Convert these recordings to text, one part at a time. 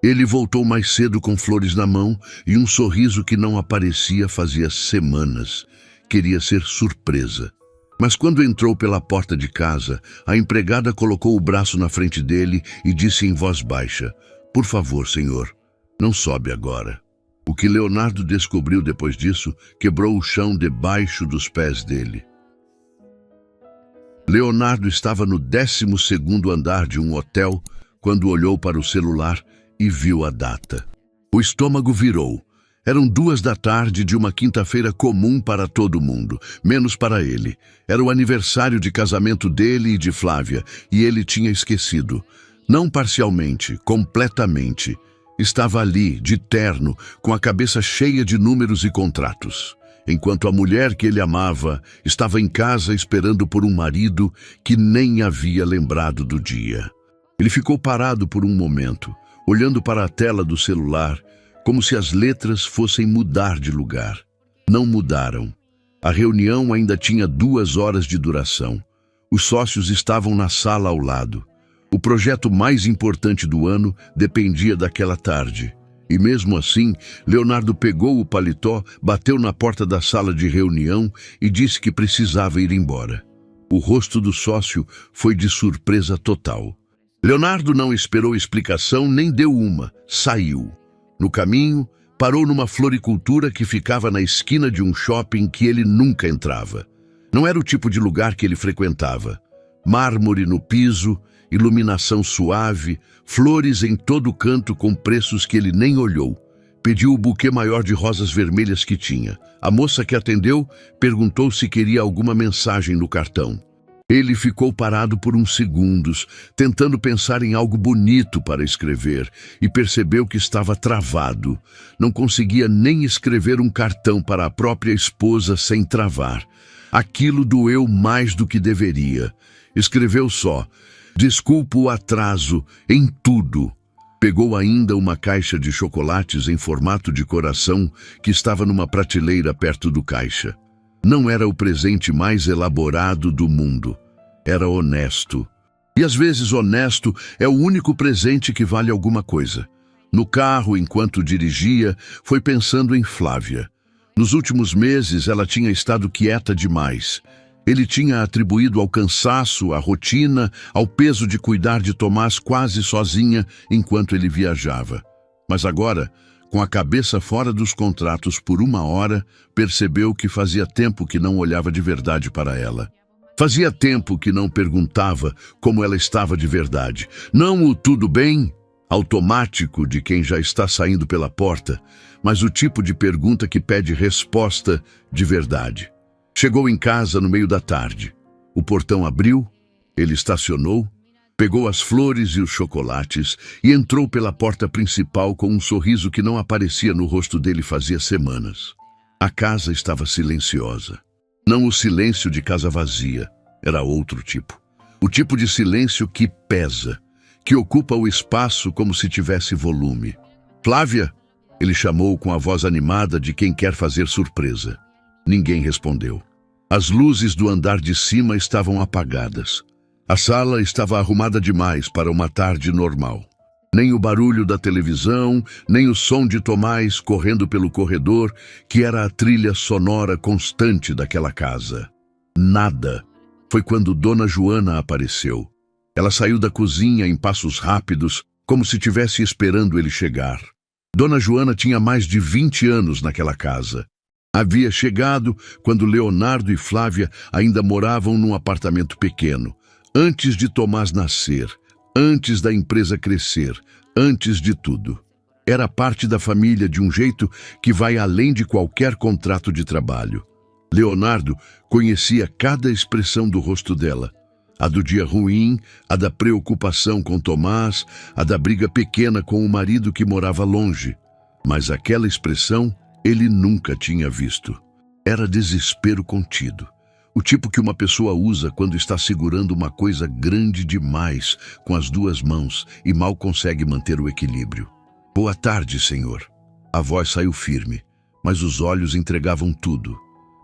Ele voltou mais cedo com flores na mão e um sorriso que não aparecia fazia semanas. Queria ser surpresa. Mas quando entrou pela porta de casa, a empregada colocou o braço na frente dele e disse em voz baixa: "Por favor, senhor, não sobe agora." O que Leonardo descobriu depois disso quebrou o chão debaixo dos pés dele. Leonardo estava no 12º andar de um hotel quando olhou para o celular e viu a data. O estômago virou. Eram 2 da tarde de uma quinta-feira comum para todo mundo, menos para ele. Era o aniversário de casamento dele e de Flávia, e ele tinha esquecido. Não parcialmente, completamente. Estava ali, de terno, com a cabeça cheia de números e contratos. Enquanto a mulher que ele amava estava em casa esperando por um marido que nem havia lembrado do dia. Ele ficou parado por um momento, olhando para a tela do celular, como se as letras fossem mudar de lugar. Não mudaram. A reunião ainda tinha 2 horas de duração. Os sócios estavam na sala ao lado. O projeto mais importante do ano dependia daquela tarde. E mesmo assim, Leonardo pegou o paletó, bateu na porta da sala de reunião e disse que precisava ir embora. O rosto do sócio foi de surpresa total. Leonardo não esperou explicação nem deu uma. Saiu. No caminho, parou numa floricultura que ficava na esquina de um shopping que ele nunca entrava. Não era o tipo de lugar que ele frequentava. Mármore no piso, iluminação suave, flores em todo canto com preços que ele nem olhou. Pediu o buquê maior de rosas vermelhas que tinha. A moça que atendeu perguntou se queria alguma mensagem no cartão. Ele ficou parado por uns segundos, tentando pensar em algo bonito para escrever, e percebeu que estava travado. Não conseguia nem escrever um cartão para a própria esposa sem travar. Aquilo doeu mais do que deveria. Escreveu só: "Desculpa o atraso em tudo." Pegou ainda uma caixa de chocolates em formato de coração que estava numa prateleira perto do caixa. Não era o presente mais elaborado do mundo. Era honesto. E às vezes honesto é o único presente que vale alguma coisa. No carro, enquanto dirigia, foi pensando em Flávia. Nos últimos meses, ela tinha estado quieta demais. Ele tinha atribuído ao cansaço, à rotina, ao peso de cuidar de Tomás quase sozinha enquanto ele viajava. Mas agora, com a cabeça fora dos contratos por 1 hora, percebeu que fazia tempo que não olhava de verdade para ela. Fazia tempo que não perguntava como ela estava de verdade. Não o tudo bem, automático de quem já está saindo pela porta, mas o tipo de pergunta que pede resposta de verdade. Chegou em casa no meio da tarde. O portão abriu, ele estacionou, pegou as flores e os chocolates e entrou pela porta principal com um sorriso que não aparecia no rosto dele fazia semanas. A casa estava silenciosa. Não o silêncio de casa vazia, era outro tipo. O tipo de silêncio que pesa, que ocupa o espaço como se tivesse volume. "Flávia?" ele chamou com a voz animada de quem quer fazer surpresa. Ninguém respondeu. As luzes do andar de cima estavam apagadas. A sala estava arrumada demais para uma tarde normal. Nem o barulho da televisão, nem o som de Tomás correndo pelo corredor, que era a trilha sonora constante daquela casa. Nada. Foi quando Dona Joana apareceu. Ela saiu da cozinha em passos rápidos, como se estivesse esperando ele chegar. Dona Joana tinha mais de 20 anos naquela casa. Havia chegado quando Leonardo e Flávia ainda moravam num apartamento pequeno, antes de Tomás nascer, antes da empresa crescer, antes de tudo. Era parte da família de um jeito que vai além de qualquer contrato de trabalho. Leonardo conhecia cada expressão do rosto dela. A do dia ruim, a da preocupação com Tomás, a da briga pequena com o marido que morava longe. Mas aquela expressão ele nunca tinha visto. Era desespero contido. O tipo que uma pessoa usa quando está segurando uma coisa grande demais com as 2 mãos e mal consegue manter o equilíbrio. "Boa tarde, senhor." A voz saiu firme, mas os olhos entregavam tudo.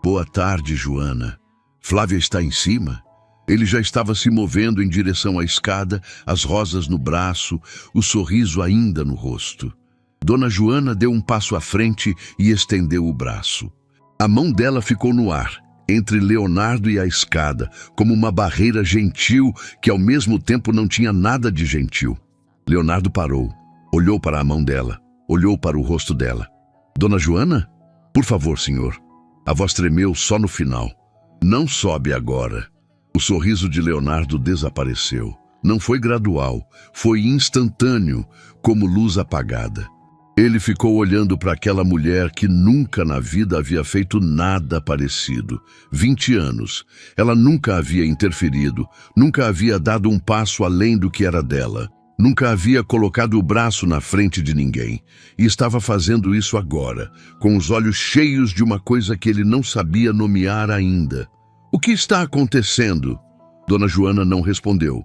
"Boa tarde, Joana. Flávia está em cima?" Ele já estava se movendo em direção à escada, as rosas no braço, o sorriso ainda no rosto. Dona Joana deu um passo à frente e estendeu o braço. A mão dela ficou no ar, entre Leonardo e a escada, como uma barreira gentil que ao mesmo tempo não tinha nada de gentil. Leonardo parou, olhou para a mão dela, olhou para o rosto dela. Dona Joana? Por favor, senhor. A voz tremeu só no final. Não sobe agora. O sorriso de Leonardo desapareceu. Não foi gradual, foi instantâneo, como luz apagada. Ele ficou olhando para aquela mulher que nunca na vida havia feito nada parecido. 20 anos. Ela nunca havia interferido, nunca havia dado um passo além do que era dela. Nunca havia colocado o braço na frente de ninguém. E estava fazendo isso agora, com os olhos cheios de uma coisa que ele não sabia nomear ainda. O que está acontecendo? Dona Joana não respondeu.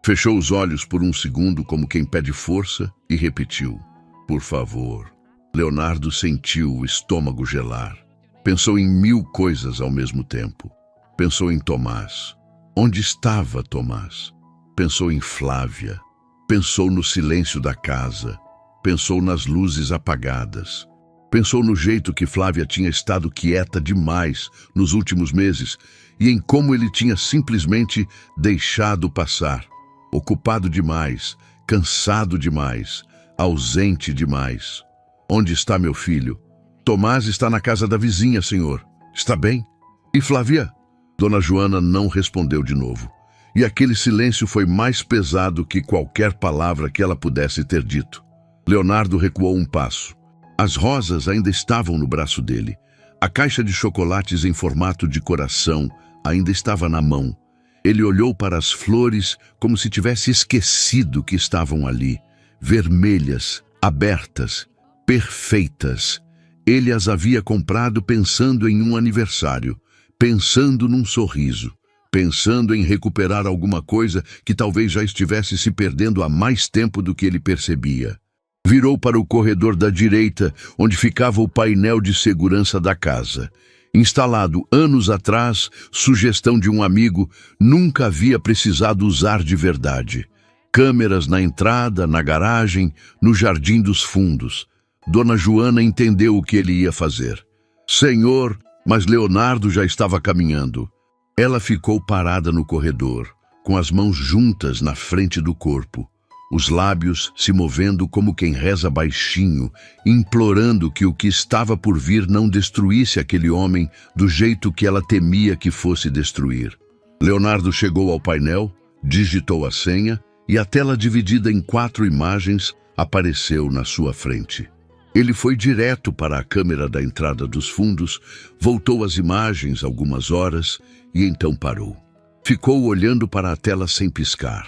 Fechou os olhos por um segundo como quem pede força e repetiu. Por favor. Leonardo sentiu o estômago gelar. Pensou em 1000 coisas ao mesmo tempo. Pensou em Tomás. Onde estava Tomás? Pensou em Flávia. Pensou no silêncio da casa. Pensou nas luzes apagadas. Pensou no jeito que Flávia tinha estado quieta demais nos últimos meses e em como ele tinha simplesmente deixado passar. Ocupado demais, cansado demais, ausente demais. Onde está meu filho? Tomás está na casa da vizinha, senhor. Está bem? E Flávia? Dona Joana não respondeu de novo. E aquele silêncio foi mais pesado que qualquer palavra que ela pudesse ter dito. Leonardo recuou um passo. As rosas ainda estavam no braço dele. A caixa de chocolates em formato de coração ainda estava na mão. Ele olhou para as flores como se tivesse esquecido que estavam ali. Vermelhas, abertas, perfeitas. Ele as havia comprado pensando em um aniversário, pensando num sorriso, pensando em recuperar alguma coisa que talvez já estivesse se perdendo há mais tempo do que ele percebia. Virou para o corredor da direita, onde ficava o painel de segurança da casa. Instalado anos atrás, sugestão de um amigo, nunca havia precisado usar de verdade. Câmeras na entrada, na garagem, no jardim dos fundos. Dona Joana entendeu o que ele ia fazer. Senhor, mas Leonardo já estava caminhando. Ela ficou parada no corredor, com as mãos juntas na frente do corpo. Os lábios se movendo como quem reza baixinho, implorando que o que estava por vir não destruísse aquele homem do jeito que ela temia que fosse destruir. Leonardo chegou ao painel, digitou a senha e a tela dividida em 4 imagens apareceu na sua frente. Ele foi direto para a câmera da entrada dos fundos, voltou as imagens algumas horas e então parou. Ficou olhando para a tela sem piscar.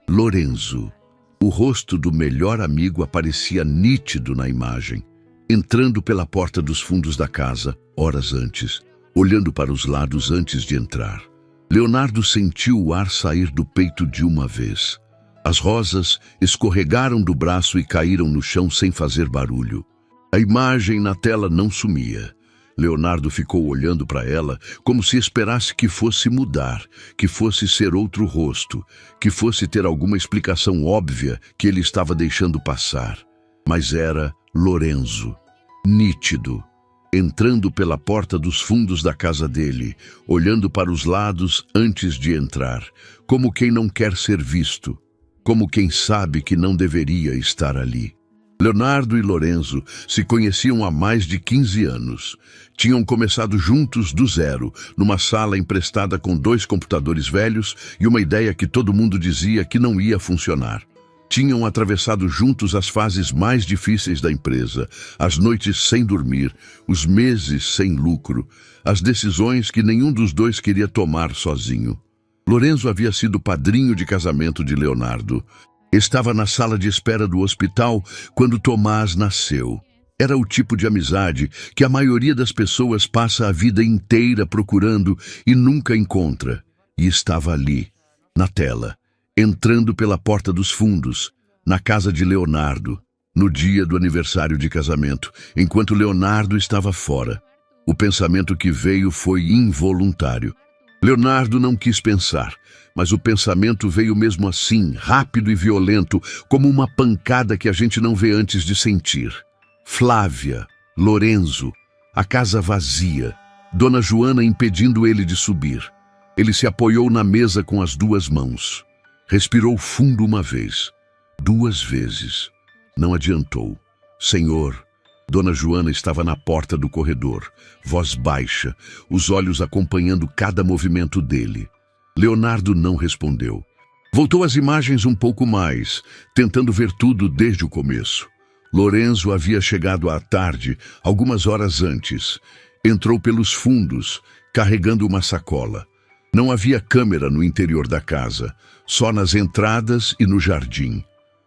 Lorenzo. O rosto do melhor amigo aparecia nítido na imagem, entrando pela porta dos fundos da casa, horas antes, olhando para os lados antes de entrar. Leonardo sentiu o ar sair do peito de uma vez. As rosas escorregaram do braço e caíram no chão sem fazer barulho. A imagem na tela não sumia. Leonardo ficou olhando para ela como se esperasse que fosse mudar, que fosse ser outro rosto, que fosse ter alguma explicação óbvia que ele estava deixando passar. Mas era Lorenzo, nítido, entrando pela porta dos fundos da casa dele, olhando para os lados antes de entrar, como quem não quer ser visto, como quem sabe que não deveria estar ali. Leonardo e Lorenzo se conheciam há mais de 15 anos. Tinham começado juntos do zero, numa sala emprestada com 2 computadores velhos e uma ideia que todo mundo dizia que não ia funcionar. Tinham atravessado juntos as fases mais difíceis da empresa, as noites sem dormir, os meses sem lucro, as decisões que nenhum dos dois queria tomar sozinho. Lorenzo havia sido padrinho de casamento de Leonardo. Estava na sala de espera do hospital quando Tomás nasceu. Era o tipo de amizade que a maioria das pessoas passa a vida inteira procurando e nunca encontra. E estava ali, na tela, entrando pela porta dos fundos, na casa de Leonardo, no dia do aniversário de casamento, enquanto Leonardo estava fora. O pensamento que veio foi involuntário. Leonardo não quis pensar, mas o pensamento veio mesmo assim, rápido e violento, como uma pancada que a gente não vê antes de sentir. Flávia, Lorenzo, a casa vazia, Dona Joana impedindo ele de subir. Ele se apoiou na mesa com as duas mãos. Respirou fundo uma vez, 2 vezes. Não adiantou. Senhor, Dona Joana estava na porta do corredor, voz baixa, os olhos acompanhando cada movimento dele. Leonardo não respondeu. Voltou às imagens um pouco mais, tentando ver tudo desde o começo. Lorenzo havia chegado à tarde, algumas horas antes. Entrou pelos fundos, carregando uma sacola. Não havia câmera no interior da casa, só nas entradas e no jardim.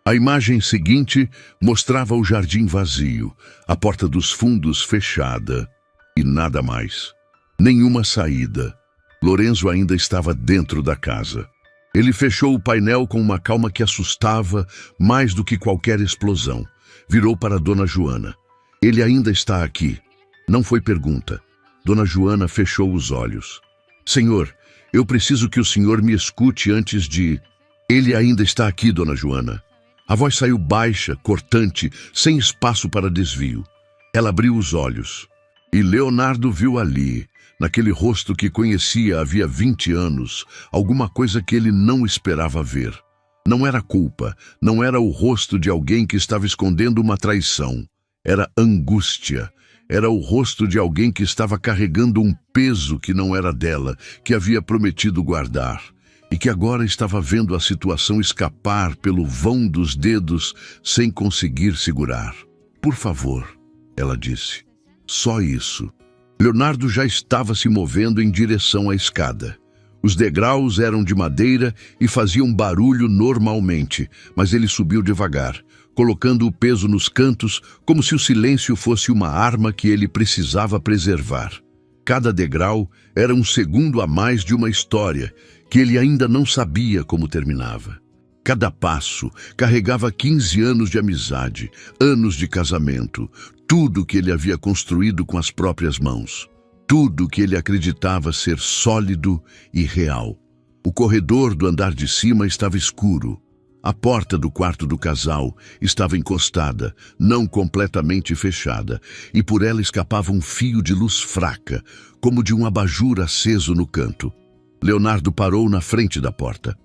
A imagem seguinte mostrava o jardim vazio, a porta dos fundos fechada e nada mais. Nenhuma saída. Lorenzo ainda estava dentro da casa. Ele fechou o painel com uma calma que assustava mais do que qualquer explosão. Virou para Dona Joana. Ele ainda está aqui. Não foi pergunta. Dona Joana fechou os olhos. Senhor, eu preciso que o senhor me escute antes de... Ele ainda está aqui, Dona Joana. A voz saiu baixa, cortante, sem espaço para desvio. Ela abriu os olhos. E Leonardo viu ali, naquele rosto que conhecia havia 20 anos, alguma coisa que ele não esperava ver. Não era culpa, não era o rosto de alguém que estava escondendo uma traição. Era angústia. Era o rosto de alguém que estava carregando um peso que não era dela, que havia prometido guardar, e que agora estava vendo a situação escapar pelo vão dos dedos sem conseguir segurar. Por favor, ela disse. Só isso. Leonardo já estava se movendo em direção à escada. Os degraus eram de madeira e faziam barulho normalmente, mas ele subiu devagar, colocando o peso nos cantos como se o silêncio fosse uma arma que ele precisava preservar. Cada degrau era um segundo a mais de uma história que ele ainda não sabia como terminava. Cada passo carregava 15 anos de amizade, anos de casamento, tudo que ele havia construído com as próprias mãos, tudo que ele acreditava ser sólido e real. O corredor do andar de cima estava escuro. A porta do quarto do casal estava encostada, não completamente fechada, e por ela escapava um fio de luz fraca, como de um abajur aceso no canto. Leonardo parou na frente da porta.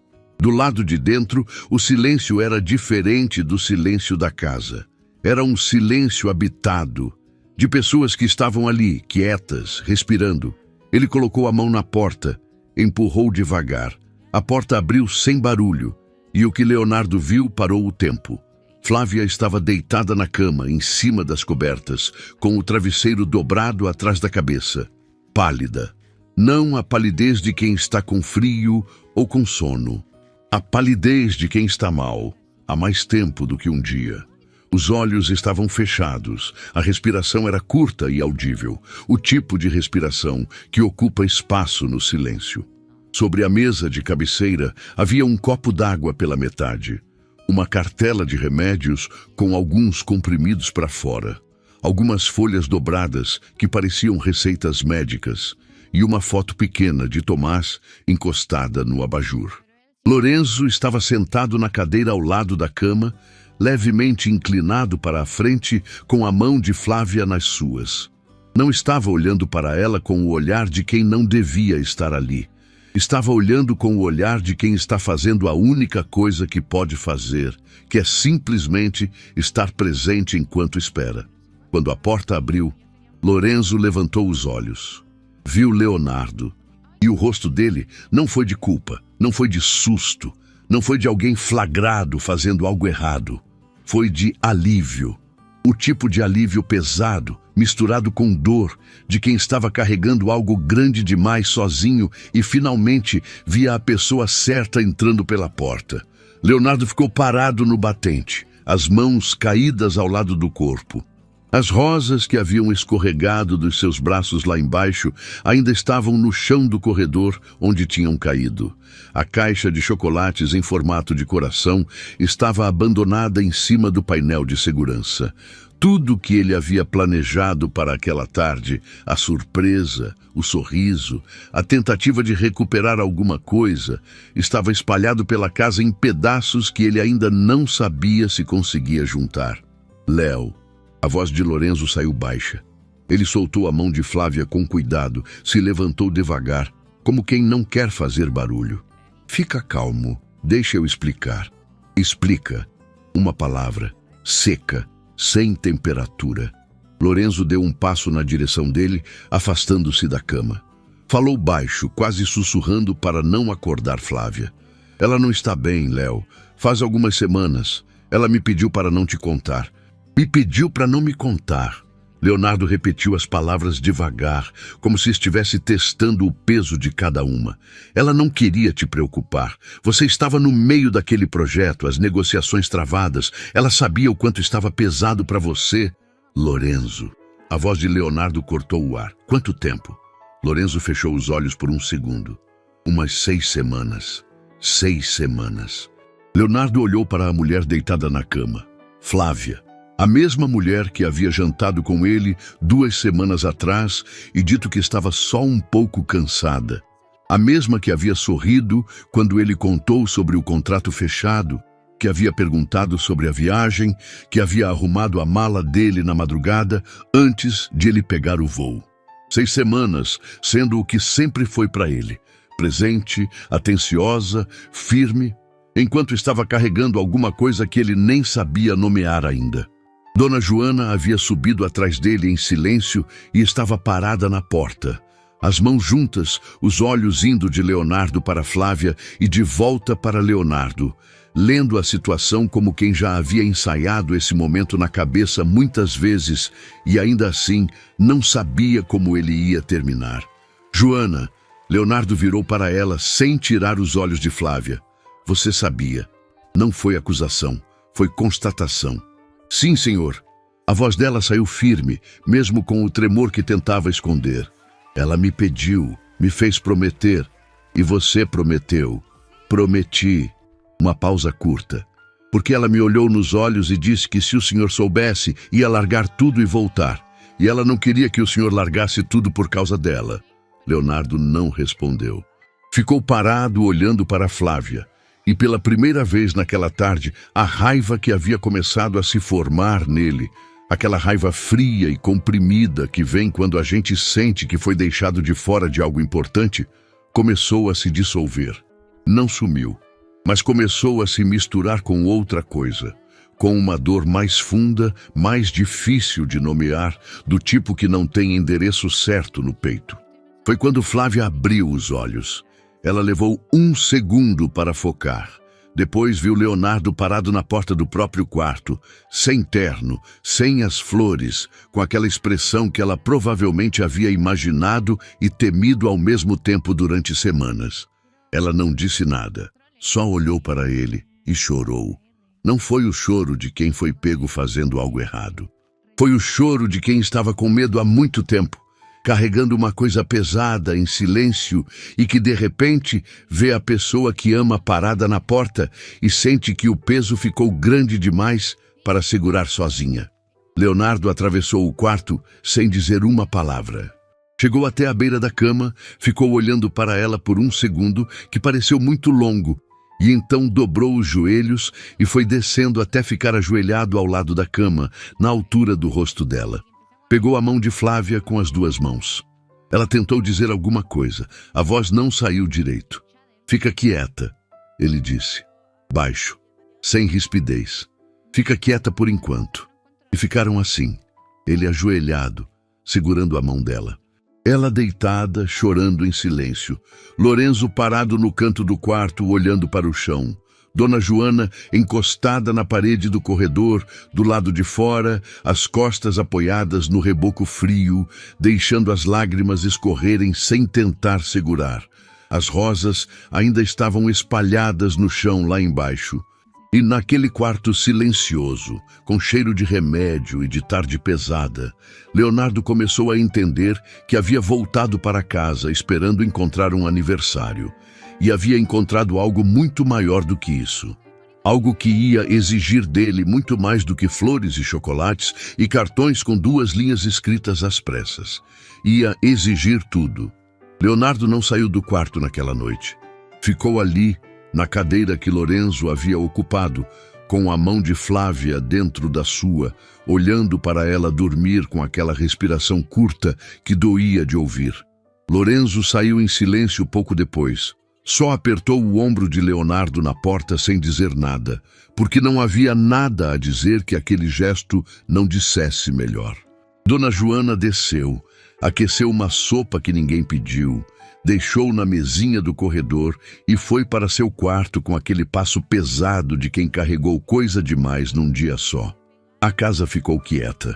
Do lado de dentro, o silêncio era diferente do silêncio da casa. Era um silêncio habitado, de pessoas que estavam ali, quietas, respirando. Ele colocou a mão na porta, empurrou devagar. A porta abriu sem barulho, e o que Leonardo viu parou o tempo. Flávia estava deitada na cama, em cima das cobertas, com o travesseiro dobrado atrás da cabeça. Pálida. Não a palidez de quem está com frio ou com sono. A palidez de quem está mal, há mais tempo do que um dia. Os olhos estavam fechados, a respiração era curta e audível, o tipo de respiração que ocupa espaço no silêncio. Sobre a mesa de cabeceira havia um copo d'água pela metade, uma cartela de remédios com alguns comprimidos para fora, algumas folhas dobradas que pareciam receitas médicas e uma foto pequena de Tomás encostada no abajur. Lorenzo estava sentado na cadeira ao lado da cama, levemente inclinado para a frente, com a mão de Flávia nas suas. Não estava olhando para ela com o olhar de quem não devia estar ali. Estava olhando com o olhar de quem está fazendo a única coisa que pode fazer, que é simplesmente estar presente enquanto espera. Quando a porta abriu, Lorenzo levantou os olhos. Viu Leonardo. E o rosto dele não foi de culpa, não foi de susto, não foi de alguém flagrado fazendo algo errado. Foi de alívio. O tipo de alívio pesado, misturado com dor, de quem estava carregando algo grande demais sozinho e finalmente via a pessoa certa entrando pela porta. Leonardo ficou parado no batente, as mãos caídas ao lado do corpo. As rosas que haviam escorregado dos seus braços lá embaixo ainda estavam no chão do corredor onde tinham caído. A caixa de chocolates em formato de coração estava abandonada em cima do painel de segurança. Tudo que ele havia planejado para aquela tarde, a surpresa, o sorriso, a tentativa de recuperar alguma coisa, estava espalhado pela casa em pedaços que ele ainda não sabia se conseguia juntar. Léo. A voz de Lorenzo saiu baixa. Ele soltou a mão de Flávia com cuidado, se levantou devagar, como quem não quer fazer barulho. Fica calmo, deixa eu explicar. Explica. Uma palavra, seca, sem temperatura. Lorenzo deu um passo na direção dele, afastando-se da cama. Falou baixo, quase sussurrando para não acordar Flávia. Ela não está bem, Léo. Faz algumas semanas. Ela me pediu para não te contar. Me pediu para não me contar. Leonardo repetiu as palavras devagar, como se estivesse testando o peso de cada uma. Ela não queria te preocupar. Você estava no meio daquele projeto, as negociações travadas. Ela sabia o quanto estava pesado para você. Lorenzo. A voz de Leonardo cortou o ar. Quanto tempo? Lorenzo fechou os olhos por um segundo. Umas 6 semanas. 6 semanas. Leonardo olhou para a mulher deitada na cama. Flávia. A mesma mulher que havia jantado com ele 2 semanas atrás e dito que estava só um pouco cansada. A mesma que havia sorrido quando ele contou sobre o contrato fechado, que havia perguntado sobre a viagem, que havia arrumado a mala dele na madrugada antes de ele pegar o voo. 6 semanas, sendo o que sempre foi para ele. Presente, atenciosa, firme, enquanto estava carregando alguma coisa que ele nem sabia nomear ainda. Dona Joana havia subido atrás dele em silêncio e estava parada na porta. As mãos juntas, os olhos indo de Leonardo para Flávia e de volta para Leonardo, lendo a situação como quem já havia ensaiado esse momento na cabeça muitas vezes e ainda assim não sabia como ele ia terminar. Joana, Leonardo virou para ela sem tirar os olhos de Flávia. Você sabia. Não foi acusação, foi constatação. Sim, senhor. A voz dela saiu firme, mesmo com o tremor que tentava esconder. Ela me pediu, me fez prometer. E você prometeu. Prometi. Uma pausa curta. Porque ela me olhou nos olhos e disse que se o senhor soubesse, ia largar tudo e voltar. E ela não queria que o senhor largasse tudo por causa dela. Leonardo não respondeu. Ficou parado olhando para Flávia. E pela primeira vez naquela tarde, a raiva que havia começado a se formar nele, aquela raiva fria e comprimida que vem quando a gente sente que foi deixado de fora de algo importante, começou a se dissolver. Não sumiu, mas começou a se misturar com outra coisa, com uma dor mais funda, mais difícil de nomear, do tipo que não tem endereço certo no peito. Foi quando Flávia abriu os olhos. Ela levou 1 segundo para focar. Depois viu Leonardo parado na porta do próprio quarto, sem terno, sem as flores, com aquela expressão que ela provavelmente havia imaginado e temido ao mesmo tempo durante semanas. Ela não disse nada, só olhou para ele e chorou. Não foi o choro de quem foi pego fazendo algo errado. Foi o choro de quem estava com medo há muito tempo, carregando uma coisa pesada em silêncio e que de repente vê a pessoa que ama parada na porta e sente que o peso ficou grande demais para segurar sozinha. Leonardo atravessou o quarto sem dizer uma palavra. Chegou até a beira da cama, ficou olhando para ela por 1 segundo, que pareceu muito longo, e então dobrou os joelhos e foi descendo até ficar ajoelhado ao lado da cama, na altura do rosto dela. Pegou a mão de Flávia com as 2 mãos. Ela tentou dizer alguma coisa. A voz não saiu direito. Fica quieta, ele disse, baixo, sem rispidez. Fica quieta por enquanto. E ficaram assim, ele ajoelhado, segurando a mão dela. Ela deitada, chorando em silêncio. Lorenzo parado no canto do quarto, olhando para o chão. Dona Joana encostada na parede do corredor, do lado de fora, as costas apoiadas no reboco frio, deixando as lágrimas escorrerem sem tentar segurar. As rosas ainda estavam espalhadas no chão lá embaixo. E naquele quarto silencioso, com cheiro de remédio e de tarde pesada, Leonardo começou a entender que havia voltado para casa esperando encontrar um aniversário. E havia encontrado algo muito maior do que isso. Algo que ia exigir dele muito mais do que flores e chocolates e cartões com 2 linhas escritas às pressas. Ia exigir tudo. Leonardo não saiu do quarto naquela noite. Ficou ali, na cadeira que Lorenzo havia ocupado, com a mão de Flávia dentro da sua, olhando para ela dormir com aquela respiração curta que doía de ouvir. Lorenzo saiu em silêncio pouco depois. Só apertou o ombro de Leonardo na porta sem dizer nada, porque não havia nada a dizer que aquele gesto não dissesse melhor. Dona Joana desceu, aqueceu uma sopa que ninguém pediu, deixou na mesinha do corredor e foi para seu quarto com aquele passo pesado de quem carregou coisa demais num dia só. A casa ficou quieta.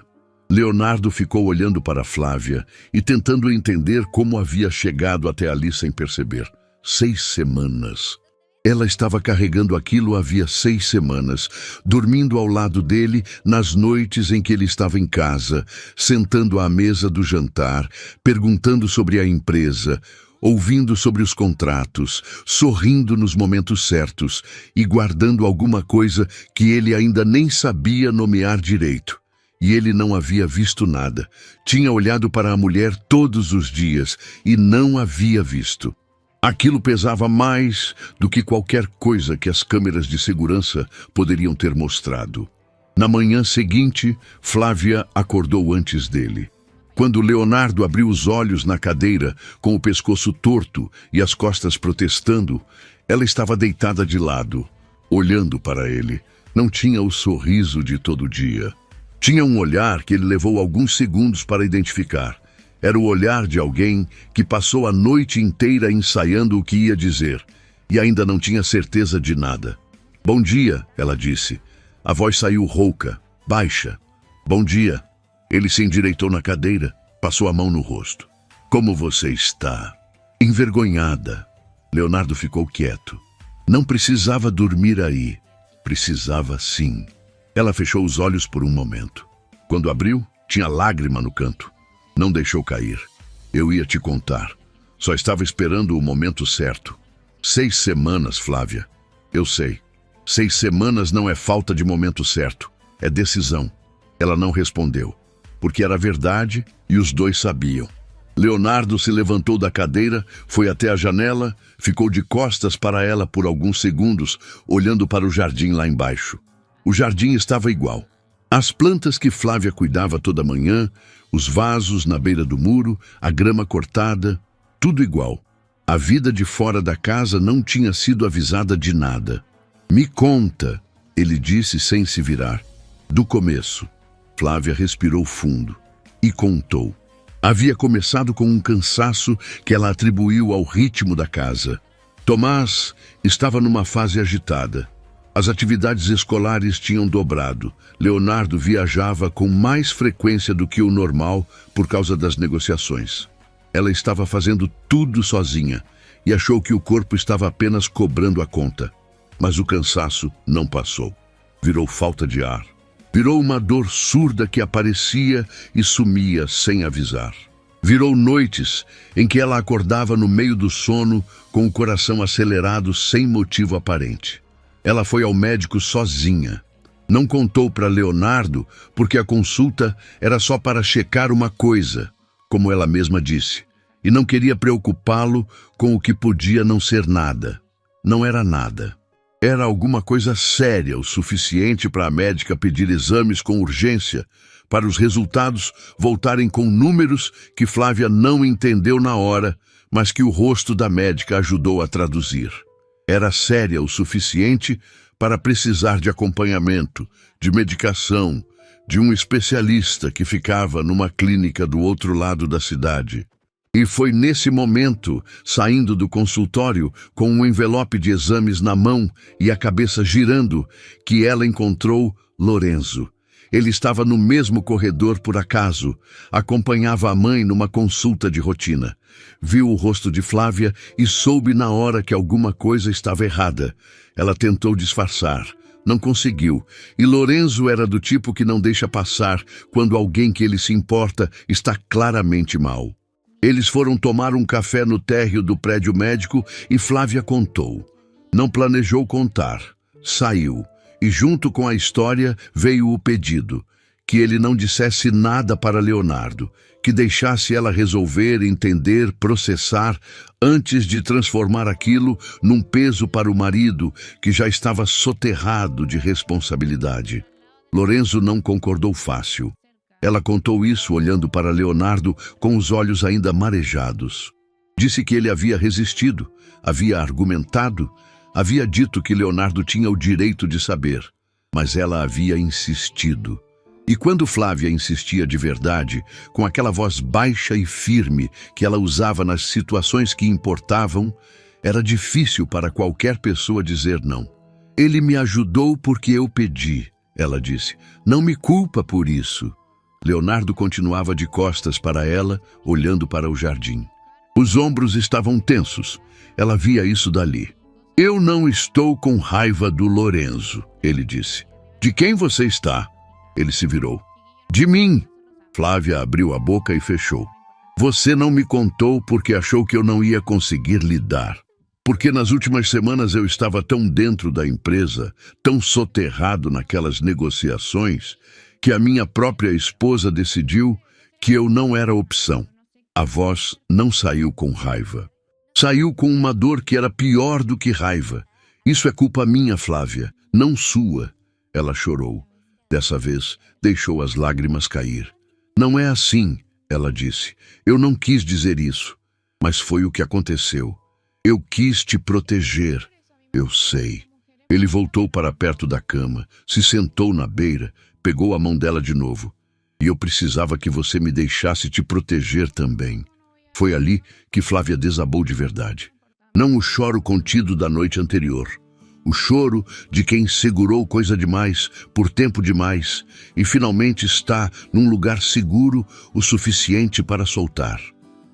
Leonardo ficou olhando para Flávia e tentando entender como havia chegado até ali sem perceber. 6 semanas. Ela estava carregando aquilo havia 6 semanas, dormindo ao lado dele nas noites em que ele estava em casa, sentando à mesa do jantar, perguntando sobre a empresa, ouvindo sobre os contratos, sorrindo nos momentos certos e guardando alguma coisa que ele ainda nem sabia nomear direito. E ele não havia visto nada. Tinha olhado para a mulher todos os dias e não havia visto. Aquilo pesava mais do que qualquer coisa que as câmeras de segurança poderiam ter mostrado. Na manhã seguinte, Flávia acordou antes dele. Quando Leonardo abriu os olhos na cadeira, com o pescoço torto e as costas protestando, ela estava deitada de lado, olhando para ele. Não tinha o sorriso de todo dia. Tinha um olhar que ele levou alguns segundos para identificar. Era o olhar de alguém que passou a noite inteira ensaiando o que ia dizer e ainda não tinha certeza de nada. "Bom dia", ela disse. A voz saiu rouca, baixa. "Bom dia." Ele se endireitou na cadeira, passou a mão no rosto. "Como você está?" Envergonhada. Leonardo ficou quieto. Não precisava dormir aí. Precisava sim. Ela fechou os olhos por um momento. Quando abriu, tinha lágrima no canto. Não deixou cair. "Eu ia te contar. Só estava esperando o momento certo." 6 semanas, Flávia. Eu sei. 6 semanas não é falta de momento certo. É decisão. Ela não respondeu, porque era verdade e os dois sabiam. Leonardo se levantou da cadeira, foi até a janela, ficou de costas para ela por alguns segundos, olhando para o jardim lá embaixo. O jardim estava igual. As plantas que Flávia cuidava toda manhã, os vasos na beira do muro, a grama cortada, tudo igual. A vida de fora da casa não tinha sido avisada de nada. "Me conta", ele disse sem se virar. "Do começo." Flávia respirou fundo e contou. Havia começado com um cansaço que ela atribuiu ao ritmo da casa. Tomás estava numa fase agitada. As atividades escolares tinham dobrado. Leonardo viajava com mais frequência do que o normal por causa das negociações. Ela estava fazendo tudo sozinha e achou que o corpo estava apenas cobrando a conta. Mas o cansaço não passou. Virou falta de ar. Virou uma dor surda que aparecia e sumia sem avisar. Virou noites em que ela acordava no meio do sono com o coração acelerado sem motivo aparente. Ela foi ao médico sozinha. Não contou para Leonardo porque a consulta era só para checar uma coisa, como ela mesma disse, e não queria preocupá-lo com o que podia não ser nada. Não era nada. Era alguma coisa séria o suficiente para a médica pedir exames com urgência, para os resultados voltarem com números que Flávia não entendeu na hora, mas que o rosto da médica ajudou a traduzir. Era séria o suficiente para precisar de acompanhamento, de medicação, de um especialista que ficava numa clínica do outro lado da cidade. E foi nesse momento, saindo do consultório, com um envelope de exames na mão e a cabeça girando, que ela encontrou Lorenzo. Ele estava no mesmo corredor por acaso, acompanhava a mãe numa consulta de rotina. Viu o rosto de Flávia e soube na hora que alguma coisa estava errada. Ela tentou disfarçar. Não conseguiu. E Lorenzo era do tipo que não deixa passar quando alguém que ele se importa está claramente mal. Eles foram tomar um café no térreo do prédio médico e Flávia contou. Não planejou contar. saiu, e junto com a história veio o pedido, que ele não dissesse nada para Leonardo, que deixasse ela resolver, entender, processar, antes de transformar aquilo num peso para o marido, que já estava soterrado de responsabilidade. Lorenzo não concordou fácil. Ela contou isso olhando para Leonardo com os olhos ainda marejados. Disse que ele havia resistido, havia argumentado, havia dito que Leonardo tinha o direito de saber, mas ela havia insistido. E quando Flávia insistia de verdade, com aquela voz baixa e firme que ela usava nas situações que importavam, era difícil para qualquer pessoa dizer não. Ele me ajudou porque eu pedi, ela disse. Não me culpa por isso. Leonardo continuava de costas para ela, olhando para o jardim. Os ombros estavam tensos. Ela via isso dali. Eu não estou com raiva do Lorenzo, ele disse. De quem você está? Ele se virou. De mim. Flávia abriu a boca e fechou. Você não me contou porque achou que eu não ia conseguir lidar. Porque nas últimas semanas eu estava tão dentro da empresa, tão soterrado naquelas negociações, que a minha própria esposa decidiu que eu não era opção. A voz não saiu com raiva. Saiu com uma dor que era pior do que raiva. Isso é culpa minha, Flávia, não sua. Ela chorou. Dessa vez, deixou as lágrimas cair. Não é assim, ela disse. Eu não quis dizer isso, mas foi o que aconteceu. Eu quis te proteger. Eu sei. Ele voltou para perto da cama, se sentou na beira, pegou a mão dela de novo. E eu precisava que você me deixasse te proteger também. Foi ali que Flávia desabou de verdade. Não o choro contido da noite anterior. O choro de quem segurou coisa demais, por tempo demais, e finalmente está num lugar seguro o suficiente para soltar.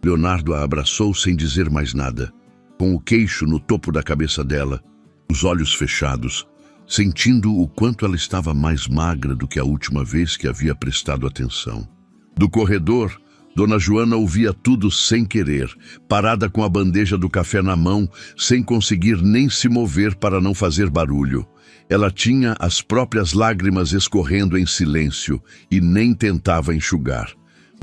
Leonardo a abraçou sem dizer mais nada, com o queixo no topo da cabeça dela, os olhos fechados, sentindo o quanto ela estava mais magra do que a última vez que havia prestado atenção. Do corredor, Dona Joana ouvia tudo sem querer, parada com a bandeja do café na mão, sem conseguir nem se mover para não fazer barulho. Ela tinha as próprias lágrimas escorrendo em silêncio e nem tentava enxugar.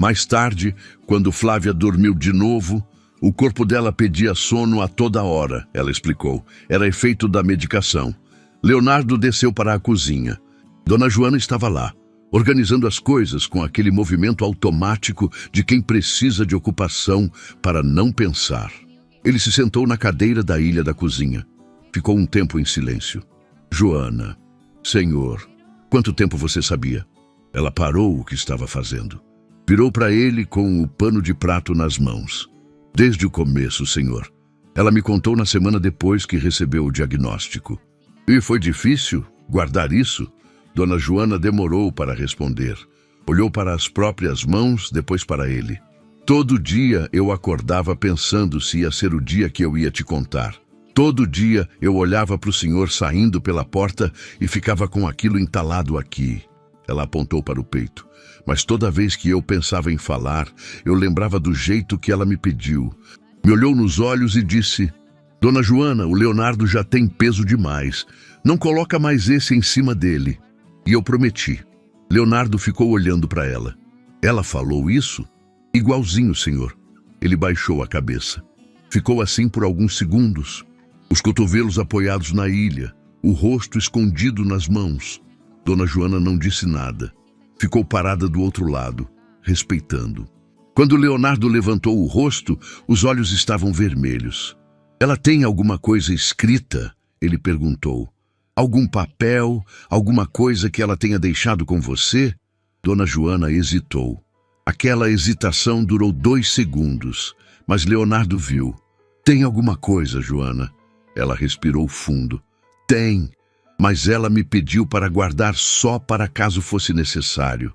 Mais tarde, quando Flávia dormiu de novo, o corpo dela pedia sono a toda hora, ela explicou. Era efeito da medicação. Leonardo desceu para a cozinha. Dona Joana estava lá, organizando as coisas com aquele movimento automático de quem precisa de ocupação para não pensar. Ele se sentou na cadeira da ilha da cozinha. Ficou um tempo em silêncio. Joana, Senhor, quanto tempo você sabia? Ela parou o que estava fazendo. Virou para ele com o pano de prato nas mãos. Desde o começo, Senhor. Ela me contou na semana depois que recebeu o diagnóstico. E foi difícil guardar isso? Dona Joana demorou para responder. Olhou para as próprias mãos, depois para ele. Todo dia eu acordava pensando se ia ser o dia que eu ia te contar. Todo dia eu olhava para o senhor saindo pela porta e ficava com aquilo entalado aqui. Ela apontou para o peito. Mas toda vez que eu pensava em falar, eu lembrava do jeito que ela me pediu. Me olhou nos olhos e disse: Dona Joana, o Leonardo já tem peso demais. Não coloca mais esse em cima dele. E eu prometi. Leonardo ficou olhando para ela. Ela falou isso? Igualzinho, senhor. Ele baixou a cabeça. Ficou assim por alguns segundos, os cotovelos apoiados na ilha, o rosto escondido nas mãos. Dona Joana não disse nada. Ficou parada do outro lado, respeitando. Quando Leonardo levantou o rosto, os olhos estavam vermelhos. Ela tem alguma coisa escrita? Ele perguntou. Algum papel, alguma coisa que ela tenha deixado com você? Dona Joana hesitou. Aquela hesitação durou 2 segundos, mas Leonardo viu. Tem alguma coisa, Joana? Ela respirou fundo. Tem, mas ela me pediu para guardar só para caso fosse necessário.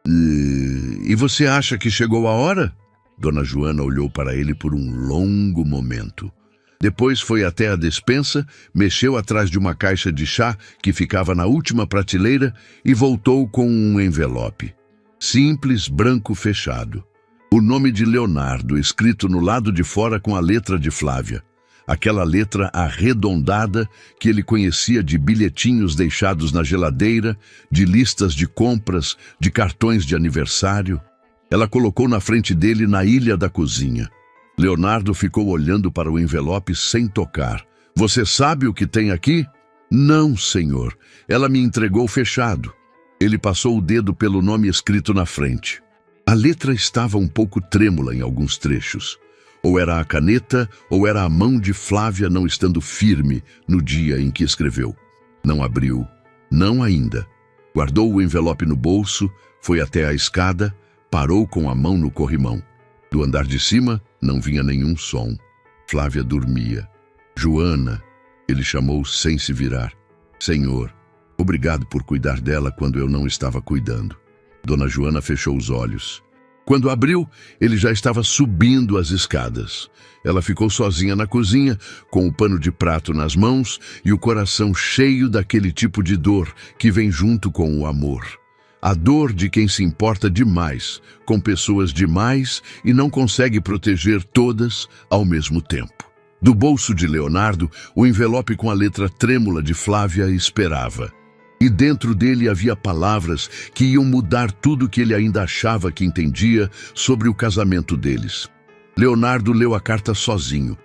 E você acha que chegou a hora? Dona Joana olhou para ele por um longo momento. Depois foi até a despensa, mexeu atrás de uma caixa de chá que ficava na última prateleira e voltou com um envelope. Simples, branco, fechado. O nome de Leonardo escrito no lado de fora com a letra de Flávia. aquela letra arredondada que ele conhecia de bilhetinhos deixados na geladeira, de listas de compras, de cartões de aniversário. Ela colocou na frente dele na ilha da cozinha. Leonardo ficou olhando para o envelope sem tocar. Você sabe o que tem aqui? Não, senhor. Ela me entregou fechado. Ele passou o dedo pelo nome escrito na frente. A letra estava um pouco trêmula em alguns trechos. Ou era a caneta, ou era a mão de Flávia não estando firme no dia em que escreveu. Não abriu. Não ainda. Guardou o envelope no bolso, foi até a escada, parou com a mão no corrimão. Do andar de cima, não vinha nenhum som. Flávia dormia. Joana, ele chamou sem se virar. Senhor, obrigado por cuidar dela quando eu não estava cuidando. Dona Joana fechou os olhos. Quando abriu, ele já estava subindo as escadas. Ela ficou sozinha na cozinha, com o pano de prato nas mãos e o coração cheio daquele tipo de dor que vem junto com o amor. A dor de quem se importa demais, com pessoas demais e não consegue proteger todas ao mesmo tempo. Do bolso de Leonardo, o envelope com a letra trêmula de Flávia esperava. E dentro dele havia palavras que iam mudar tudo que ele ainda achava que entendia sobre o casamento deles. Leonardo leu a carta sozinho.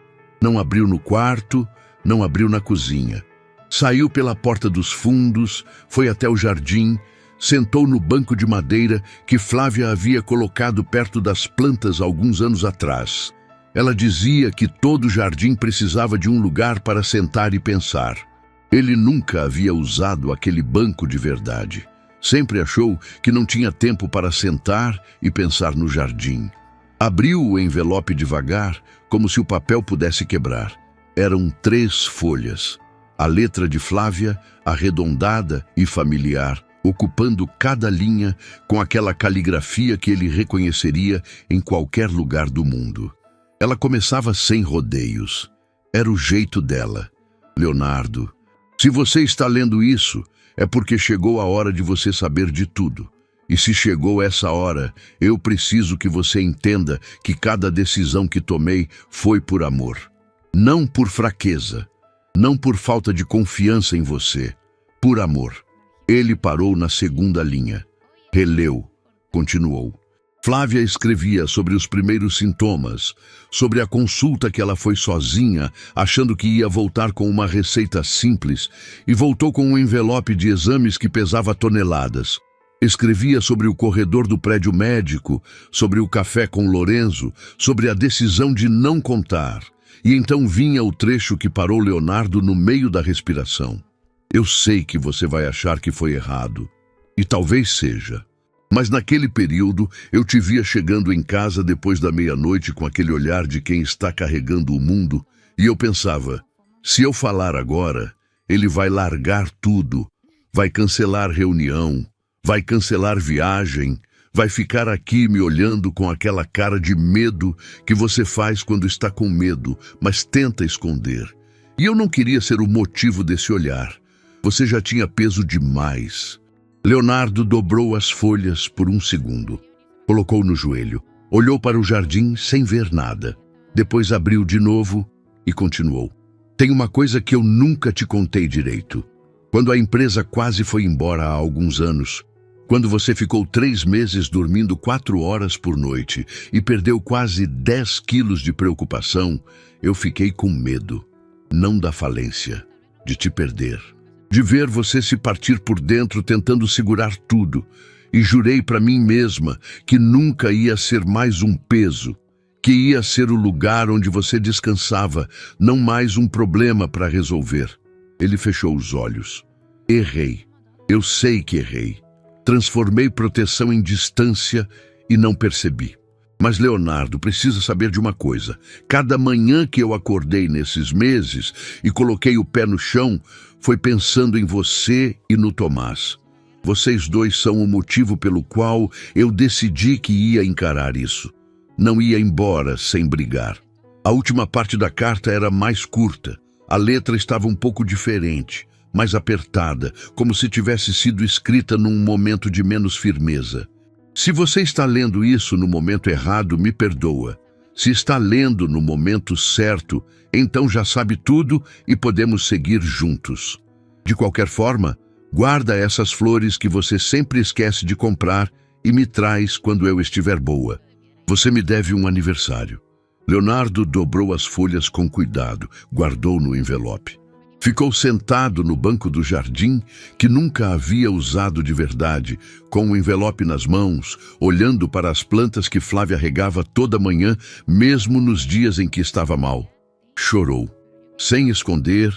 Não abriu no quarto, não abriu na cozinha. Saiu pela porta dos fundos, foi até o jardim, sentou no banco de madeira que Flávia havia colocado perto das plantas alguns anos atrás. Ela dizia que todo jardim precisava de um lugar para sentar e pensar. Ele nunca havia usado aquele banco de verdade. Sempre achou que não tinha tempo para sentar e pensar no jardim. Abriu o envelope devagar, como se o papel pudesse quebrar. Eram 3 folhas. A letra de Flávia, arredondada e familiar, ocupando cada linha com aquela caligrafia que ele reconheceria em qualquer lugar do mundo. Ela começava sem rodeios. Era o jeito dela. Leonardo, se você está lendo isso, é porque chegou a hora de você saber de tudo. E se chegou essa hora, eu preciso que você entenda que cada decisão que tomei foi por amor. Não por fraqueza, não por falta de confiança em você, por amor. Ele parou na segunda linha. Releu. Continuou. Flávia escrevia sobre os primeiros sintomas, sobre a consulta que ela foi sozinha, achando que ia voltar com uma receita simples, e voltou com um envelope de exames que pesava toneladas. Escrevia sobre o corredor do prédio médico, sobre o café com Lorenzo, sobre a decisão de não contar. E então vinha o trecho que parou Leonardo no meio da respiração. Eu sei que você vai achar que foi errado, e talvez seja. Mas naquele período eu te via chegando em casa depois da meia-noite com aquele olhar de quem está carregando o mundo, e eu pensava, se eu falar agora, ele vai largar tudo, vai cancelar reunião, vai cancelar viagem, vai ficar aqui me olhando com aquela cara de medo que você faz quando está com medo, mas tenta esconder. E eu não queria ser o motivo desse olhar. Você já tinha peso demais. Leonardo dobrou as folhas por um segundo. Colocou no joelho. Olhou para o jardim sem ver nada. Depois abriu de novo e continuou. Tem uma coisa que eu nunca te contei direito. Quando a empresa quase foi embora há alguns anos, quando você ficou 3 meses dormindo 4 horas por noite e perdeu quase 10 quilos de preocupação, eu fiquei com medo. Não da falência, de te perder. De ver você se partir por dentro tentando segurar tudo, e jurei para mim mesma que nunca ia ser mais um peso, que ia ser o lugar onde você descansava, não mais um problema para resolver. Ele fechou os olhos. Errei. Eu sei que errei. Transformei proteção em distância e não percebi. Mas Leonardo precisa saber de uma coisa. Cada manhã que eu acordei nesses meses e coloquei o pé no chão, foi pensando em você e no Tomás. Vocês dois são o motivo pelo qual eu decidi que ia encarar isso. Não ia embora sem brigar. A última parte da carta era mais curta. A letra estava um pouco diferente, mais apertada, como se tivesse sido escrita num momento de menos firmeza. Se você está lendo isso no momento errado, me perdoa. Se está lendo no momento certo, então já sabe tudo e podemos seguir juntos. De qualquer forma, guarda essas flores que você sempre esquece de comprar e me traz quando eu estiver boa. Você me deve um aniversário. Leonardo dobrou as folhas com cuidado, guardou no envelope. Ficou sentado no banco do jardim, que nunca havia usado de verdade, com o envelope nas mãos, olhando para as plantas que Flávia regava toda manhã, mesmo nos dias em que estava mal. Chorou, sem esconder,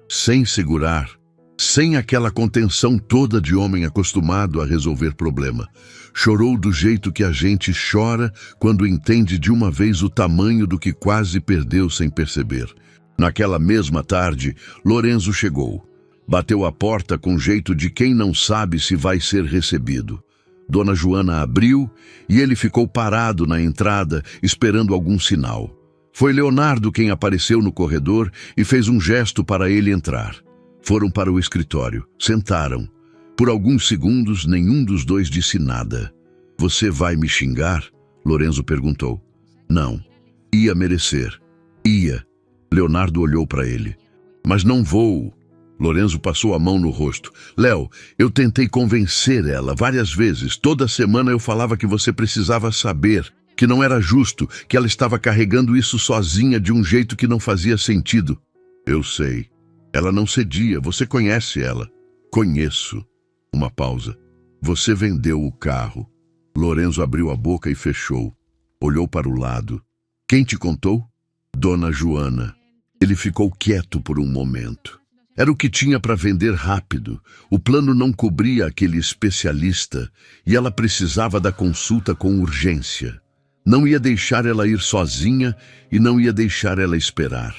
sem segurar, sem aquela contenção toda de homem acostumado a resolver problema. Chorou do jeito que a gente chora quando entende de uma vez o tamanho do que quase perdeu sem perceber. Naquela mesma tarde, Lorenzo chegou. Bateu a porta com jeito de quem não sabe se vai ser recebido. Dona Joana abriu e ele ficou parado na entrada, esperando algum sinal. Foi Leonardo quem apareceu no corredor e fez um gesto para ele entrar. Foram para o escritório, sentaram. Por alguns segundos, nenhum dos dois disse nada. Você vai me xingar? Lorenzo perguntou. Não. Ia merecer. Ia. Leonardo olhou para ele. Mas não vou. Lorenzo passou a mão no rosto. Léo, eu tentei convencer ela várias vezes. Toda semana eu falava que você precisava saber, que não era justo, que ela estava carregando isso sozinha de um jeito que não fazia sentido. Eu sei. Ela não cedia. Você conhece ela. Conheço. Uma pausa. Você vendeu o carro. Lorenzo abriu a boca e fechou. Olhou para o lado. Quem te contou? Dona Joana. Ele ficou quieto por um momento. Era o que tinha para vender rápido. O plano não cobria aquele especialista e ela precisava da consulta com urgência. Não ia deixar ela ir sozinha e não ia deixar ela esperar.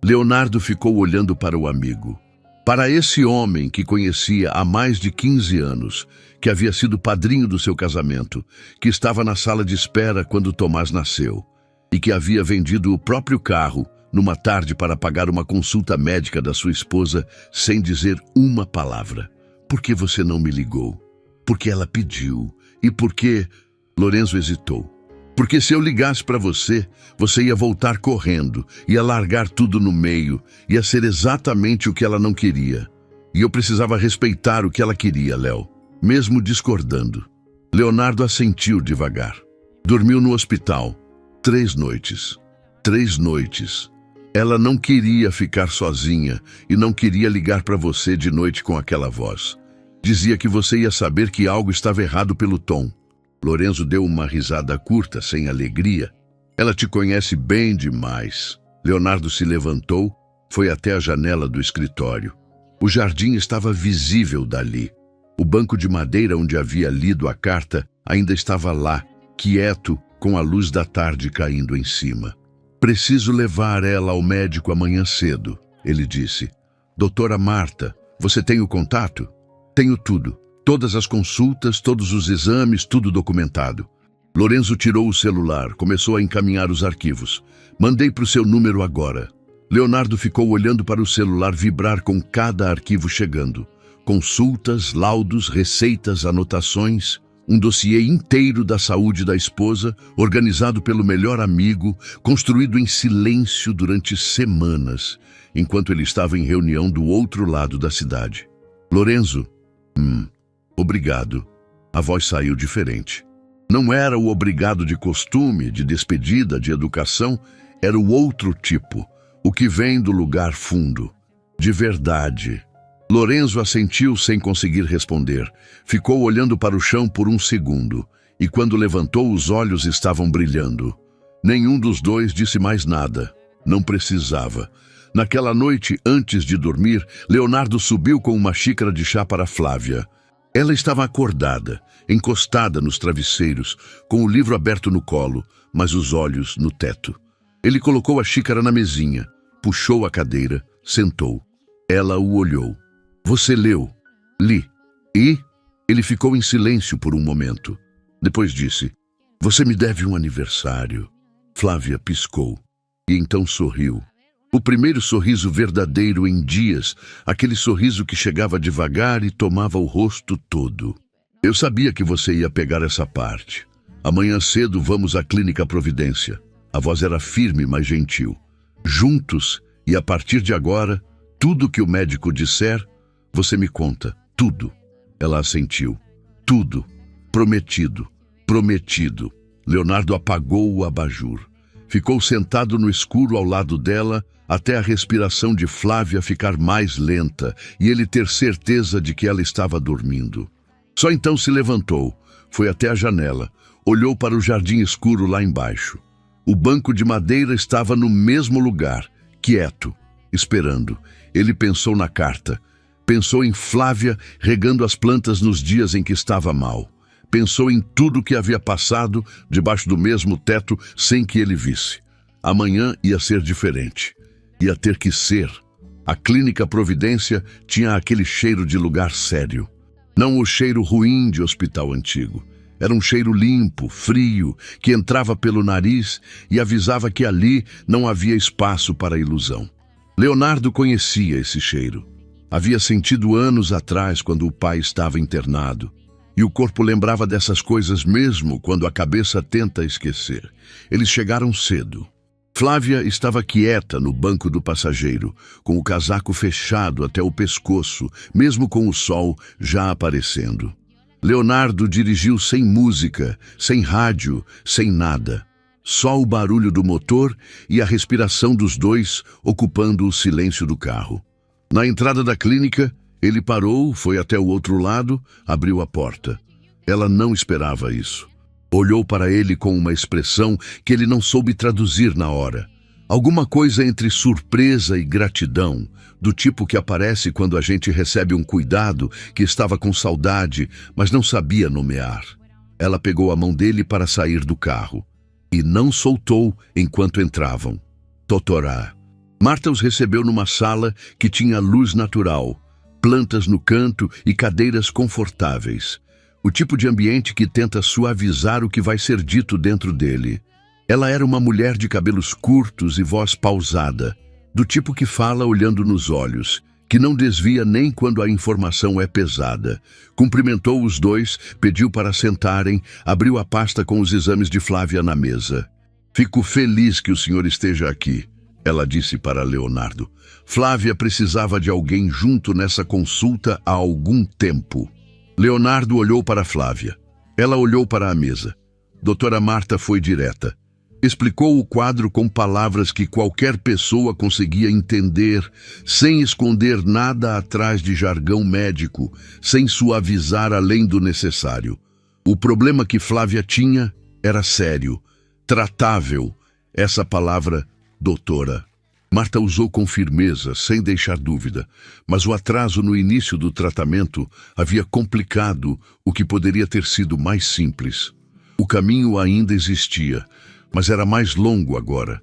Leonardo ficou olhando para o amigo. Para esse homem que conhecia há mais de 15 anos, que havia sido padrinho do seu casamento, que estava na sala de espera quando Tomás nasceu e que havia vendido o próprio carro numa tarde para pagar uma consulta médica da sua esposa sem dizer uma palavra. Por que você não me ligou? Porque ela pediu. E por que... Lorenzo hesitou. Porque se eu ligasse para você, você ia voltar correndo, ia largar tudo no meio, ia ser exatamente o que ela não queria. E eu precisava respeitar o que ela queria, Léo, mesmo discordando. Leonardo assentiu devagar. Dormiu no hospital. 3 noites. 3 noites. Ela não queria ficar sozinha e não queria ligar para você de noite com aquela voz. Dizia que você ia saber que algo estava errado pelo tom. Lorenzo deu uma risada curta, sem alegria. Ela te conhece bem demais. Leonardo se levantou, foi até a janela do escritório. O jardim estava visível dali. O banco de madeira onde havia lido a carta ainda estava lá, quieto, com a luz da tarde caindo em cima. Preciso levar ela ao médico amanhã cedo, ele disse. Doutora Marta, você tem o contato? Tenho tudo. Todas as consultas, todos os exames, tudo documentado. Lorenzo tirou o celular, começou a encaminhar os arquivos. Mandei para o seu número agora. Leonardo ficou olhando para o celular vibrar com cada arquivo chegando. Consultas, laudos, receitas, anotações. Um dossiê inteiro da saúde da esposa, organizado pelo melhor amigo, construído em silêncio durante semanas, enquanto ele estava em reunião do outro lado da cidade. Lorenzo, obrigado. A voz saiu diferente. Não era o obrigado de costume, de despedida, de educação, era o outro tipo, o que vem do lugar fundo, de verdade. Lorenzo assentiu sem conseguir responder. Ficou olhando para o chão por um segundo, e quando levantou, os olhos estavam brilhando. Nenhum dos dois disse mais nada. Não precisava. Naquela noite, antes de dormir, Leonardo subiu com uma xícara de chá para Flávia. Ela estava acordada, encostada nos travesseiros, com o livro aberto no colo, mas os olhos no teto. Ele colocou a xícara na mesinha, puxou a cadeira, sentou. Ela o olhou. Você leu? Li. E? Ele ficou em silêncio por um momento. Depois disse, você me deve um aniversário. Flávia piscou e então sorriu. O primeiro sorriso verdadeiro em dias, aquele sorriso que chegava devagar e tomava o rosto todo. Eu sabia que você ia pegar essa parte. Amanhã cedo vamos à Clínica Providência. A voz era firme, mas gentil. Juntos, e a partir de agora, tudo que o médico disser, você me conta, tudo. Ela assentiu. Tudo. Prometido. Prometido. Leonardo apagou o abajur. Ficou sentado no escuro ao lado dela, até a respiração de Flávia ficar mais lenta e ele ter certeza de que ela estava dormindo. Só então se levantou, foi até a janela, olhou para o jardim escuro lá embaixo. O banco de madeira estava no mesmo lugar, quieto, esperando. Ele pensou na carta. Pensou em Flávia regando as plantas nos dias em que estava mal. Pensou em tudo o que havia passado debaixo do mesmo teto sem que ele visse. Amanhã ia ser diferente. Ia ter que ser. A clínica Providência tinha aquele cheiro de lugar sério. Não o cheiro ruim de hospital antigo. Era um cheiro limpo, frio, que entrava pelo nariz e avisava que ali não havia espaço para ilusão. Leonardo conhecia esse cheiro. Havia sentido anos atrás quando o pai estava internado. E o corpo lembrava dessas coisas mesmo quando a cabeça tenta esquecer. Eles chegaram cedo. Flávia estava quieta no banco do passageiro, com o casaco fechado até o pescoço, mesmo com o sol já aparecendo. Leonardo dirigiu sem música, sem rádio, sem nada. Só o barulho do motor e a respiração dos dois ocupando o silêncio do carro. Na entrada da clínica, ele parou, foi até o outro lado, abriu a porta. Ela não esperava isso. Olhou para ele com uma expressão que ele não soube traduzir na hora. Alguma coisa entre surpresa e gratidão, do tipo que aparece quando a gente recebe um cuidado que estava com saudade, mas não sabia nomear. Ela pegou a mão dele para sair do carro e não soltou enquanto entravam. Totorá. Marta os recebeu numa sala que tinha luz natural, plantas no canto e cadeiras confortáveis. O tipo de ambiente que tenta suavizar o que vai ser dito dentro dele. Ela era uma mulher de cabelos curtos e voz pausada, do tipo que fala olhando nos olhos, que não desvia nem quando a informação é pesada. Cumprimentou os dois, pediu para sentarem, abriu a pasta com os exames de Flávia na mesa. Fico feliz que o senhor esteja aqui, ela disse para Leonardo. Flávia precisava de alguém junto nessa consulta há algum tempo. Leonardo olhou para Flávia. Ela olhou para a mesa. Doutora Marta foi direta. Explicou o quadro com palavras que qualquer pessoa conseguia entender, sem esconder nada atrás de jargão médico, sem suavizar além do necessário. O problema que Flávia tinha era sério, tratável. Essa palavra, doutora. Marta usou com firmeza, sem deixar dúvida, mas o atraso no início do tratamento havia complicado o que poderia ter sido mais simples. O caminho ainda existia, mas era mais longo agora,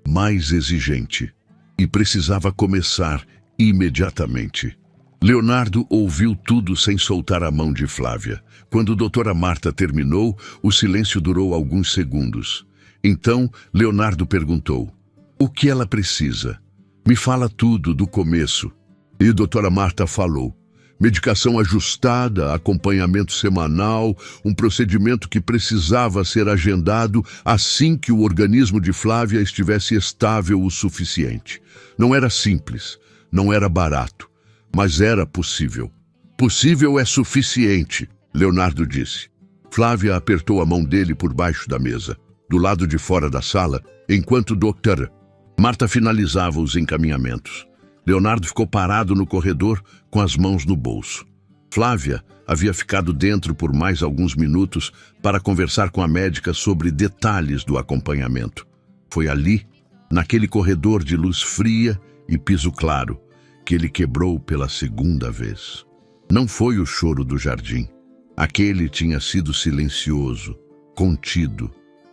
mais exigente, e precisava começar imediatamente. Leonardo ouviu tudo sem soltar a mão de Flávia. Quando a doutora Marta terminou, o silêncio durou alguns segundos. Então, Leonardo perguntou: o que ela precisa? Me fala tudo do começo. E a doutora Marta falou. Medicação ajustada, acompanhamento semanal, um procedimento que precisava ser agendado assim que o organismo de Flávia estivesse estável o suficiente. Não era simples, não era barato, mas era possível. Possível é suficiente, Leonardo disse. Flávia apertou a mão dele por baixo da mesa, do lado de fora da sala, enquanto doutora Marta finalizava os encaminhamentos. Leonardo ficou parado no corredor com as mãos no bolso. Flávia havia ficado dentro por mais alguns minutos para conversar com a médica sobre detalhes do acompanhamento. Foi ali, naquele corredor de luz fria e piso claro, que ele quebrou pela segunda vez. Não foi o choro do jardim. Aquele tinha sido silencioso, contido,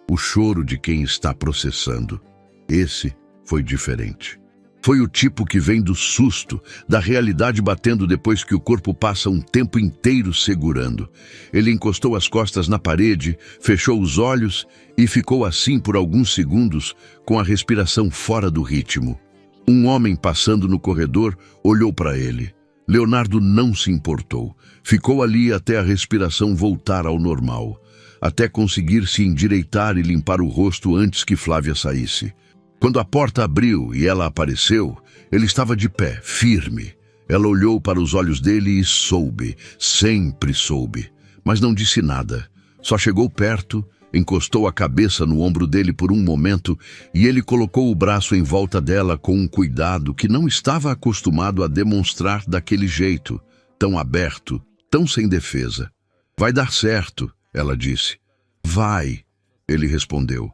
o choro de quem está processando. Esse foi diferente. Foi o tipo que vem do susto, da realidade batendo depois que o corpo passa um tempo inteiro segurando. Ele encostou as costas na parede, fechou os olhos e ficou assim por alguns segundos, com a respiração fora do ritmo. Um homem passando no corredor olhou para ele. Leonardo não se importou. Ficou ali até a respiração voltar ao normal. até conseguir se endireitar e limpar o rosto antes que Flávia saísse. Quando a porta abriu e ela apareceu, ele estava de pé, firme. Ela olhou para os olhos dele e soube, sempre soube, mas não disse nada. Só chegou perto, encostou a cabeça no ombro dele por um momento e ele colocou o braço em volta dela com um cuidado que não estava acostumado a demonstrar daquele jeito, tão aberto, tão sem defesa. Vai dar certo, ela disse. Vai, ele respondeu,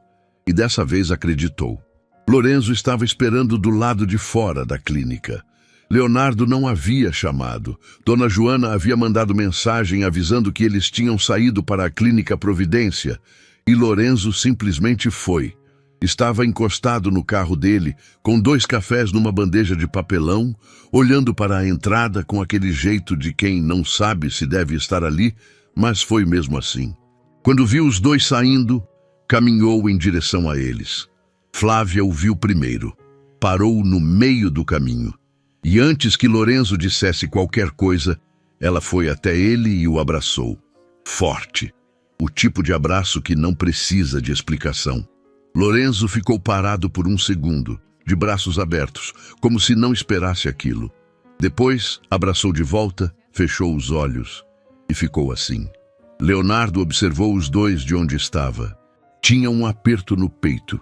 e dessa vez acreditou. Lorenzo estava esperando do lado de fora da clínica. Leonardo não havia chamado. Dona Joana havia mandado mensagem avisando que eles tinham saído para a clínica Providência, e Lorenzo simplesmente foi. Estava encostado no carro dele, com 2 cafés numa bandeja de papelão, olhando para a entrada com aquele jeito de quem não sabe se deve estar ali, mas foi mesmo assim. Quando viu os 2 saindo, caminhou em direção a eles. Flávia o viu primeiro. Parou no meio do caminho. E antes que Lorenzo dissesse qualquer coisa, ela foi até ele e o abraçou. Forte. O tipo de abraço que não precisa de explicação. Lorenzo ficou parado por um segundo, de braços abertos, como se não esperasse aquilo. Depois, abraçou de volta, fechou os olhos e ficou assim. Leonardo observou os 2 de onde estava. Tinha um aperto no peito,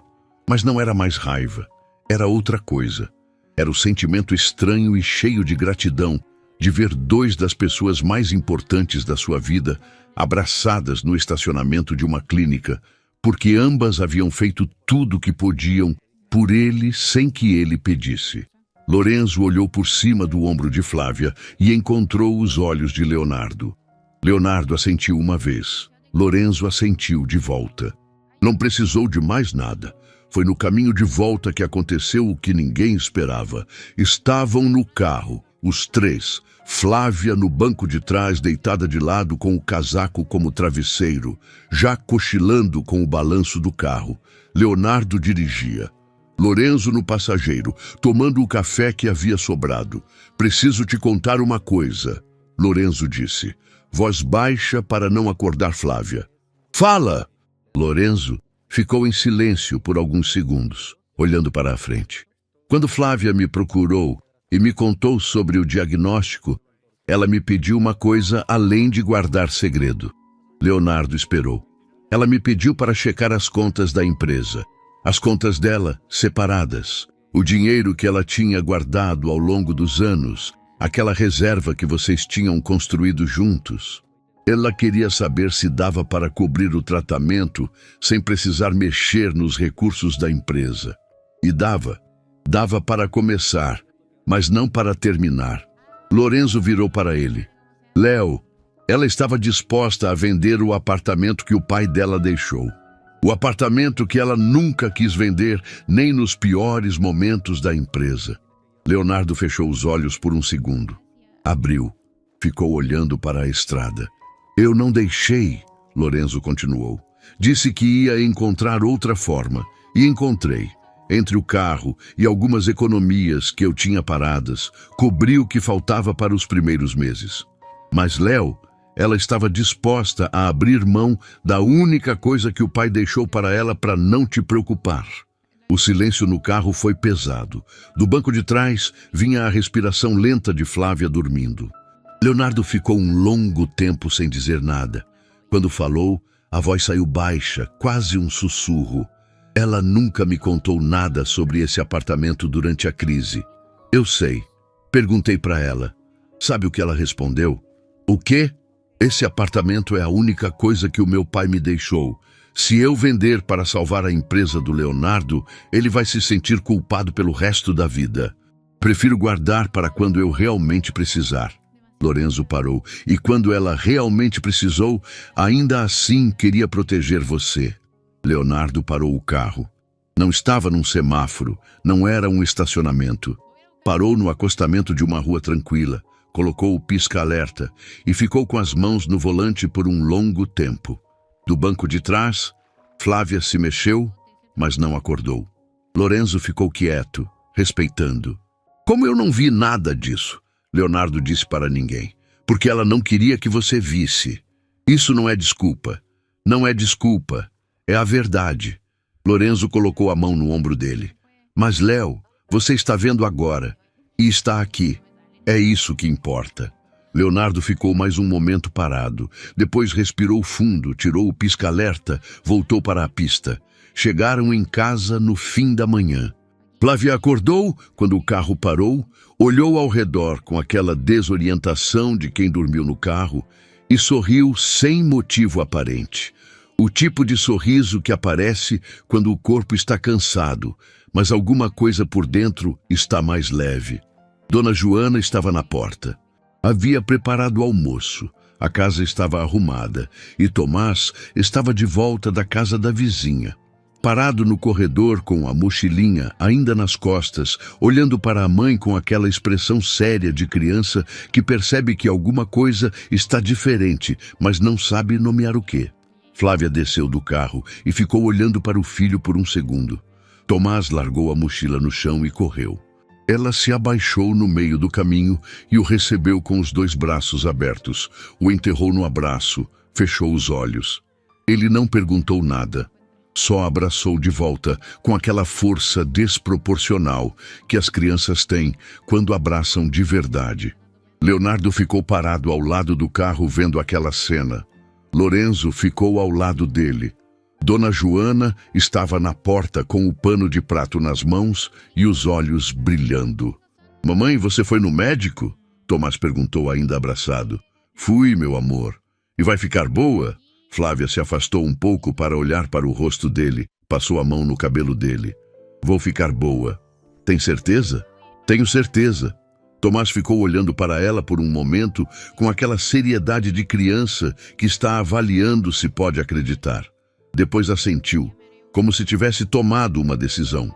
mas não era mais raiva, era outra coisa. Era o sentimento estranho e cheio de gratidão de ver 2 das pessoas mais importantes da sua vida abraçadas no estacionamento de uma clínica, porque ambas haviam feito tudo o que podiam por ele sem que ele pedisse. Lorenzo olhou por cima do ombro de Flávia e encontrou os olhos de Leonardo. Leonardo assentiu uma vez. Lorenzo assentiu de volta. Não precisou de mais nada. Foi no caminho de volta que aconteceu o que ninguém esperava. Estavam no carro, os 3. Flávia no banco de trás, deitada de lado com o casaco como travesseiro, já cochilando com o balanço do carro. Leonardo dirigia. Lorenzo no passageiro, tomando o café que havia sobrado. Preciso te contar uma coisa, Lorenzo disse, voz baixa para não acordar Flávia. Fala! Lorenzo ficou em silêncio por alguns segundos, olhando para a frente. Quando Flávia me procurou e me contou sobre o diagnóstico, ela me pediu uma coisa além de guardar segredo. Leonardo esperou. Ela me pediu para checar as contas da empresa. As contas dela, separadas. O dinheiro que ela tinha guardado ao longo dos anos. Aquela reserva que vocês tinham construído juntos. Ela queria saber se dava para cobrir o tratamento sem precisar mexer nos recursos da empresa. E dava. Dava para começar, mas não para terminar. Lorenzo virou para ele. Léo, ela estava disposta a vender o apartamento que o pai dela deixou. O apartamento que ela nunca quis vender, nem nos piores momentos da empresa. Leonardo fechou os olhos por um segundo. Abriu. Ficou olhando para a estrada. Eu não deixei, Lorenzo continuou. Disse que ia encontrar outra forma. E encontrei. Entre o carro e algumas economias que eu tinha paradas, cobri o que faltava para os primeiros meses. Mas Léo, ela estava disposta a abrir mão da única coisa que o pai deixou para ela para não te preocupar. O silêncio no carro foi pesado. Do banco de trás vinha a respiração lenta de Flávia dormindo. Leonardo ficou um longo tempo sem dizer nada. Quando falou, a voz saiu baixa, quase um sussurro. Ela nunca me contou nada sobre esse apartamento durante a crise. Eu sei. Perguntei para ela. Sabe o que ela respondeu? O quê? Esse apartamento é a única coisa que o meu pai me deixou. Se eu vender para salvar a empresa do Leonardo, ele vai se sentir culpado pelo resto da vida. Prefiro guardar para quando eu realmente precisar. Lorenzo parou. E quando ela realmente precisou, ainda assim queria proteger você. Leonardo parou o carro. Não estava num semáforo, não era um estacionamento. Parou no acostamento de uma rua tranquila, colocou o pisca-alerta e ficou com as mãos no volante por um longo tempo. Do banco de trás, Flávia se mexeu, mas não acordou. Lorenzo ficou quieto, respeitando. Como eu não vi nada disso, Leonardo disse para ninguém, porque ela não queria que você visse. Isso não é desculpa. Não é desculpa, é a verdade. Lorenzo colocou a mão no ombro dele. Mas, Léo, você está vendo agora. E está aqui. É isso que importa. Leonardo ficou mais um momento parado. Depois respirou fundo, tirou o pisca-alerta, voltou para a pista. Chegaram em casa no fim da manhã. Flávia acordou quando o carro parou, olhou ao redor com aquela desorientação de quem dormiu no carro e sorriu sem motivo aparente. O tipo de sorriso que aparece quando o corpo está cansado, mas alguma coisa por dentro está mais leve. Dona Joana estava na porta. Havia preparado o almoço. A casa estava arrumada e Tomás estava de volta da casa da vizinha. Parado no corredor com a mochilinha ainda nas costas, olhando para a mãe com aquela expressão séria de criança que percebe que alguma coisa está diferente, mas não sabe nomear o quê. Flávia desceu do carro e ficou olhando para o filho por um segundo. Tomás largou a mochila no chão e correu. Ela se abaixou no meio do caminho e o recebeu com os 2 braços abertos. O enterrou no abraço, fechou os olhos. Ele não perguntou nada. Só abraçou de volta com aquela força desproporcional que as crianças têm quando abraçam de verdade. Leonardo ficou parado ao lado do carro vendo aquela cena. Lorenzo ficou ao lado dele. Dona Joana estava na porta com o pano de prato nas mãos e os olhos brilhando. "Mamãe, você foi no médico?" Tomás perguntou ainda abraçado. "Fui, meu amor. E vai ficar boa?" Flávia se afastou um pouco para olhar para o rosto dele, passou a mão no cabelo dele. "Vou ficar boa." "Tem certeza?" "Tenho certeza." Tomás ficou olhando para ela por um momento com aquela seriedade de criança que está avaliando se pode acreditar. Depois assentiu, como se tivesse tomado uma decisão.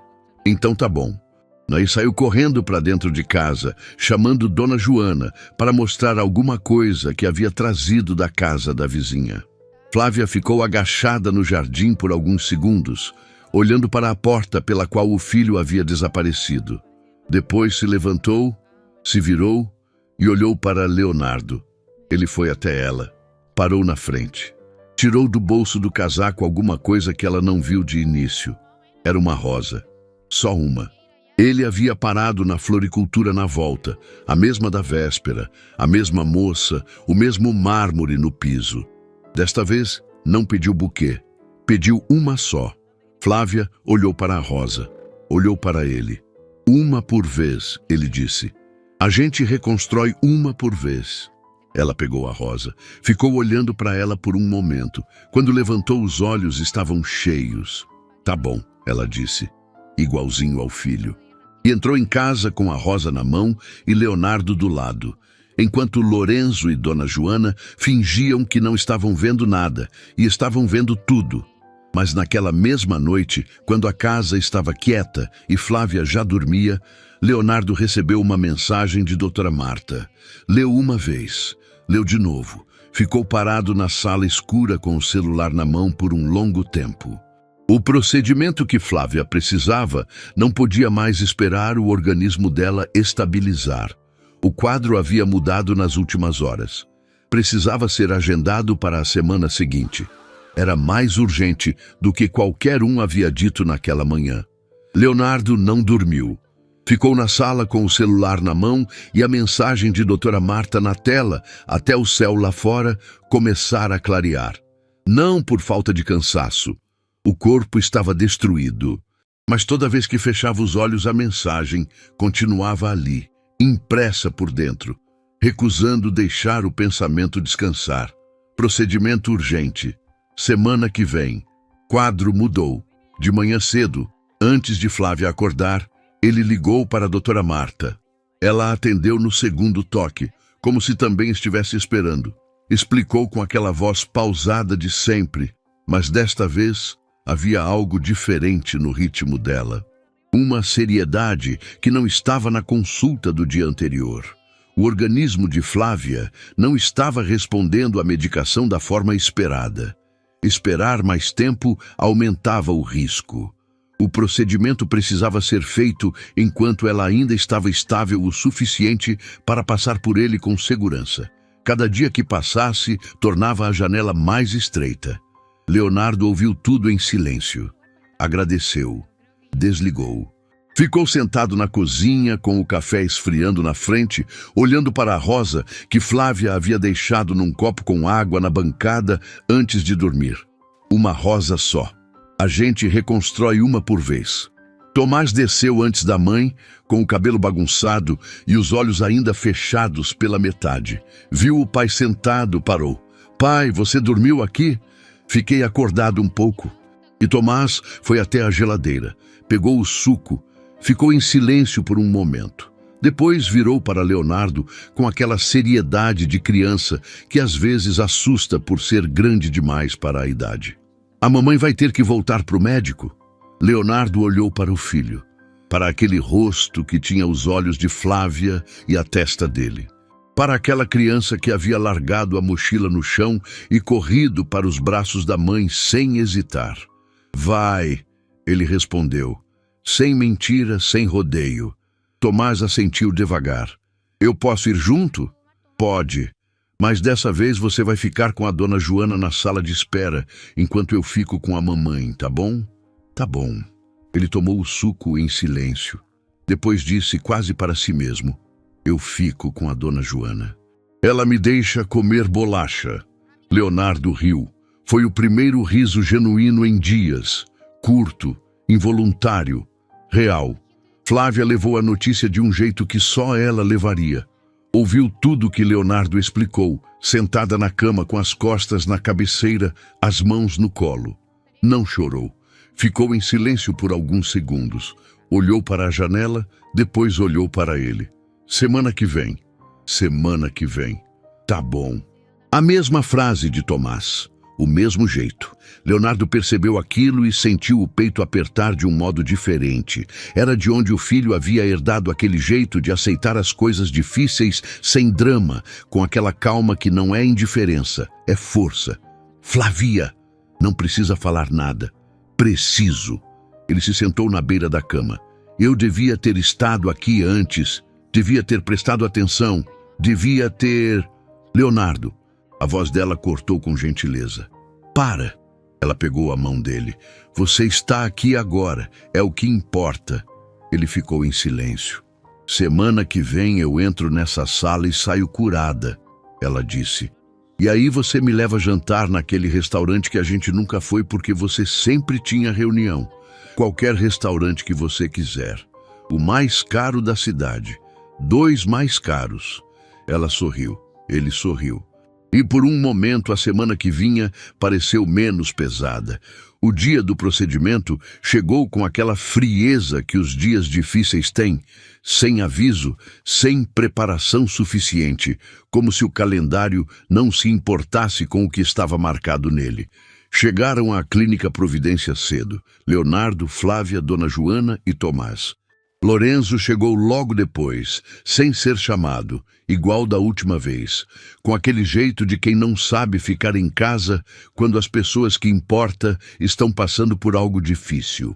"Então tá bom." Daí saiu correndo para dentro de casa, chamando Dona Joana para mostrar alguma coisa que havia trazido da casa da vizinha. Flávia ficou agachada no jardim por alguns segundos, olhando para a porta pela qual o filho havia desaparecido. Depois se levantou, se virou e olhou para Leonardo. Ele foi até ela, parou na frente. Tirou do bolso do casaco alguma coisa que ela não viu de início. Era uma rosa. Só uma. Ele havia parado na floricultura na volta, a mesma da véspera, a mesma moça, o mesmo mármore no piso. Desta vez, não pediu buquê. Pediu uma só. Flávia olhou para a rosa. Olhou para ele. "Uma por vez", ele disse. "A gente reconstrói uma por vez." Ela pegou a rosa. Ficou olhando para ela por um momento. Quando levantou os olhos, estavam cheios. "Tá bom", ela disse, igualzinho ao filho. E entrou em casa com a rosa na mão e Leonardo do lado, enquanto Lorenzo e Dona Joana fingiam que não estavam vendo nada e estavam vendo tudo. Mas naquela mesma noite, quando a casa estava quieta e Flávia já dormia, Leonardo recebeu uma mensagem de Doutora Marta. Leu uma vez, leu de novo. Ficou parado na sala escura com o celular na mão por um longo tempo. O procedimento que Flávia precisava não podia mais esperar o organismo dela estabilizar. O quadro havia mudado nas últimas horas. Precisava ser agendado para a semana seguinte. Era mais urgente do que qualquer um havia dito naquela manhã. Leonardo não dormiu. Ficou na sala com o celular na mão e a mensagem de Doutora Marta na tela, até o céu lá fora começar a clarear. Não por falta de cansaço. O corpo estava destruído. Mas toda vez que fechava os olhos, a mensagem continuava ali, impressa por dentro, recusando deixar o pensamento descansar. Procedimento urgente. Semana que vem. Quadro mudou. De manhã cedo, antes de Flávia acordar, ele ligou para a Doutora Marta. Ela atendeu no segundo toque, como se também estivesse esperando. Explicou com aquela voz pausada de sempre, mas desta vez havia algo diferente no ritmo dela. Uma seriedade que não estava na consulta do dia anterior. O organismo de Flávia não estava respondendo à medicação da forma esperada. Esperar mais tempo aumentava o risco. O procedimento precisava ser feito enquanto ela ainda estava estável o suficiente para passar por ele com segurança. Cada dia que passasse tornava a janela mais estreita. Leonardo ouviu tudo em silêncio. Agradeceu. Desligou. Ficou sentado na cozinha, com o café esfriando na frente, olhando para a rosa que Flávia havia deixado num copo com água na bancada antes de dormir. Uma rosa só. A gente reconstrói uma por vez. Tomás desceu antes da mãe, com o cabelo bagunçado e os olhos ainda fechados pela metade. Viu o pai sentado, parou. "Pai, você dormiu aqui?" Fiquei acordado um pouco. E Tomás foi até a geladeira, pegou o suco, ficou em silêncio por um momento. Depois virou para Leonardo com aquela seriedade de criança que às vezes assusta por ser grande demais para a idade. "A mamãe vai ter que voltar para o médico?" Leonardo olhou para o filho, para aquele rosto que tinha os olhos de Flávia e a testa dele, para aquela criança que havia largado a mochila no chão e corrido para os braços da mãe sem hesitar. "Vai", ele respondeu, sem mentira, sem rodeio. Tomás assentiu devagar. "Eu posso ir junto?" "Pode, mas dessa vez você vai ficar com a dona Joana na sala de espera, enquanto eu fico com a mamãe, tá bom?" "Tá bom." Ele tomou o suco em silêncio. Depois disse quase para si mesmo: "Eu fico com a dona Joana. Ela me deixa comer bolacha." Leonardo riu. Foi o primeiro riso genuíno em dias. Curto, involuntário, real. Flávia levou a notícia de um jeito que só ela levaria. Ouviu tudo que Leonardo explicou, sentada na cama com as costas na cabeceira, as mãos no colo. Não chorou. Ficou em silêncio por alguns segundos. Olhou para a janela, depois olhou para ele. "Semana que vem." "Semana que vem." "Tá bom." A mesma frase de Tomás. O mesmo jeito. Leonardo percebeu aquilo e sentiu o peito apertar de um modo diferente. Era de onde o filho havia herdado aquele jeito de aceitar as coisas difíceis sem drama, com aquela calma que não é indiferença, é força. "Flavia, não precisa falar nada." "Preciso." Ele se sentou na beira da cama. "Eu devia ter estado aqui antes. Devia ter prestado atenção. Devia ter..." "Leonardo." A voz dela cortou com gentileza. "Para." Ela pegou a mão dele. "Você está aqui agora. É o que importa." Ele ficou em silêncio. "Semana que vem eu entro nessa sala e saio curada," ela disse. "E aí você me leva jantar naquele restaurante que a gente nunca foi porque você sempre tinha reunião. Qualquer restaurante que você quiser. O mais caro da cidade. 2 mais caros." Ela sorriu. Ele sorriu. E por um momento a semana que vinha pareceu menos pesada. O dia do procedimento chegou com aquela frieza que os dias difíceis têm, sem aviso, sem preparação suficiente, como se o calendário não se importasse com o que estava marcado nele. Chegaram à Clínica Providência cedo. Leonardo, Flávia, Dona Joana e Tomás. Lorenzo chegou logo depois, sem ser chamado, igual da última vez, com aquele jeito de quem não sabe ficar em casa quando as pessoas que importa estão passando por algo difícil.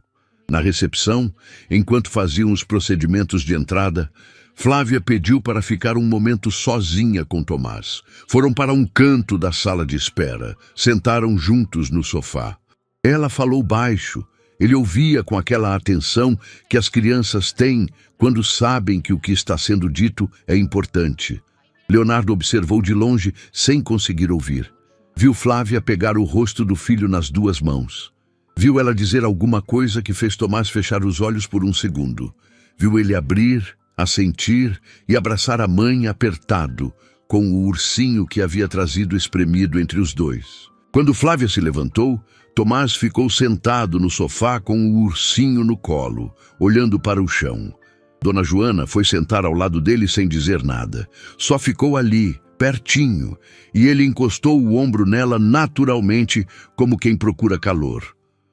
Na recepção, enquanto faziam os procedimentos de entrada, Flávia pediu para ficar um momento sozinha com Tomás. Foram para um canto da sala de espera, sentaram juntos no sofá. Ela falou baixo. Ele ouvia com aquela atenção que as crianças têm quando sabem que o que está sendo dito é importante. Leonardo observou de longe sem conseguir ouvir. Viu Flávia pegar o rosto do filho nas 2 mãos. Viu ela dizer alguma coisa que fez Tomás fechar os olhos por um segundo. Viu ele abrir, assentir e abraçar a mãe apertado, com o ursinho que havia trazido espremido entre os dois. Quando Flávia se levantou, Tomás ficou sentado no sofá com o ursinho no colo, olhando para o chão. Dona Joana foi sentar ao lado dele sem dizer nada. Só ficou ali, pertinho, e ele encostou o ombro nela naturalmente, como quem procura calor.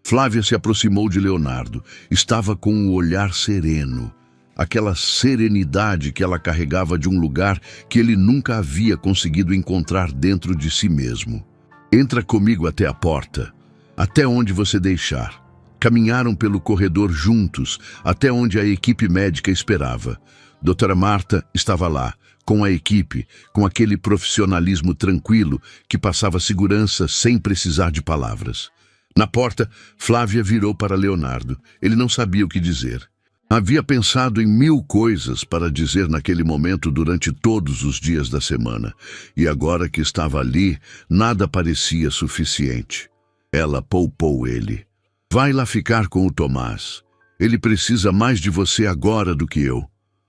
Flávia se aproximou de Leonardo. Estava com o olhar sereno. Aquela serenidade que ela carregava de um lugar que ele nunca havia conseguido encontrar dentro de si mesmo. "Entra comigo até a porta. Até onde você deixar." Caminharam pelo corredor juntos, até onde a equipe médica esperava. Doutora Marta estava lá, com a equipe, com aquele profissionalismo tranquilo que passava segurança sem precisar de palavras. Na porta, Flávia virou para Leonardo. Ele não sabia o que dizer. Havia pensado em 1000 coisas para dizer naquele momento durante todos os dias da semana, e agora que estava ali, nada parecia suficiente. Ela poupou ele. Vai lá ficar com o Tomás. Ele precisa mais de você agora do que eu.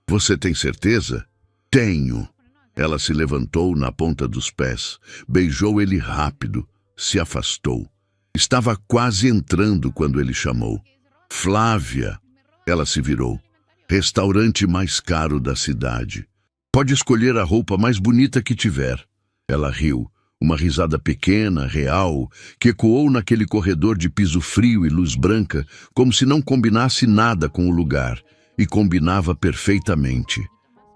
Você tem certeza? Tenho. Ela se levantou na ponta dos pés, beijou ele rápido, se afastou. Estava quase entrando quando ele chamou. Flávia. Ela se virou. Restaurante mais caro da cidade. Pode escolher a roupa mais bonita que tiver. Ela riu, uma risada pequena, real, que ecoou naquele corredor de piso frio e luz branca, como se não combinasse nada com o lugar, e combinava perfeitamente.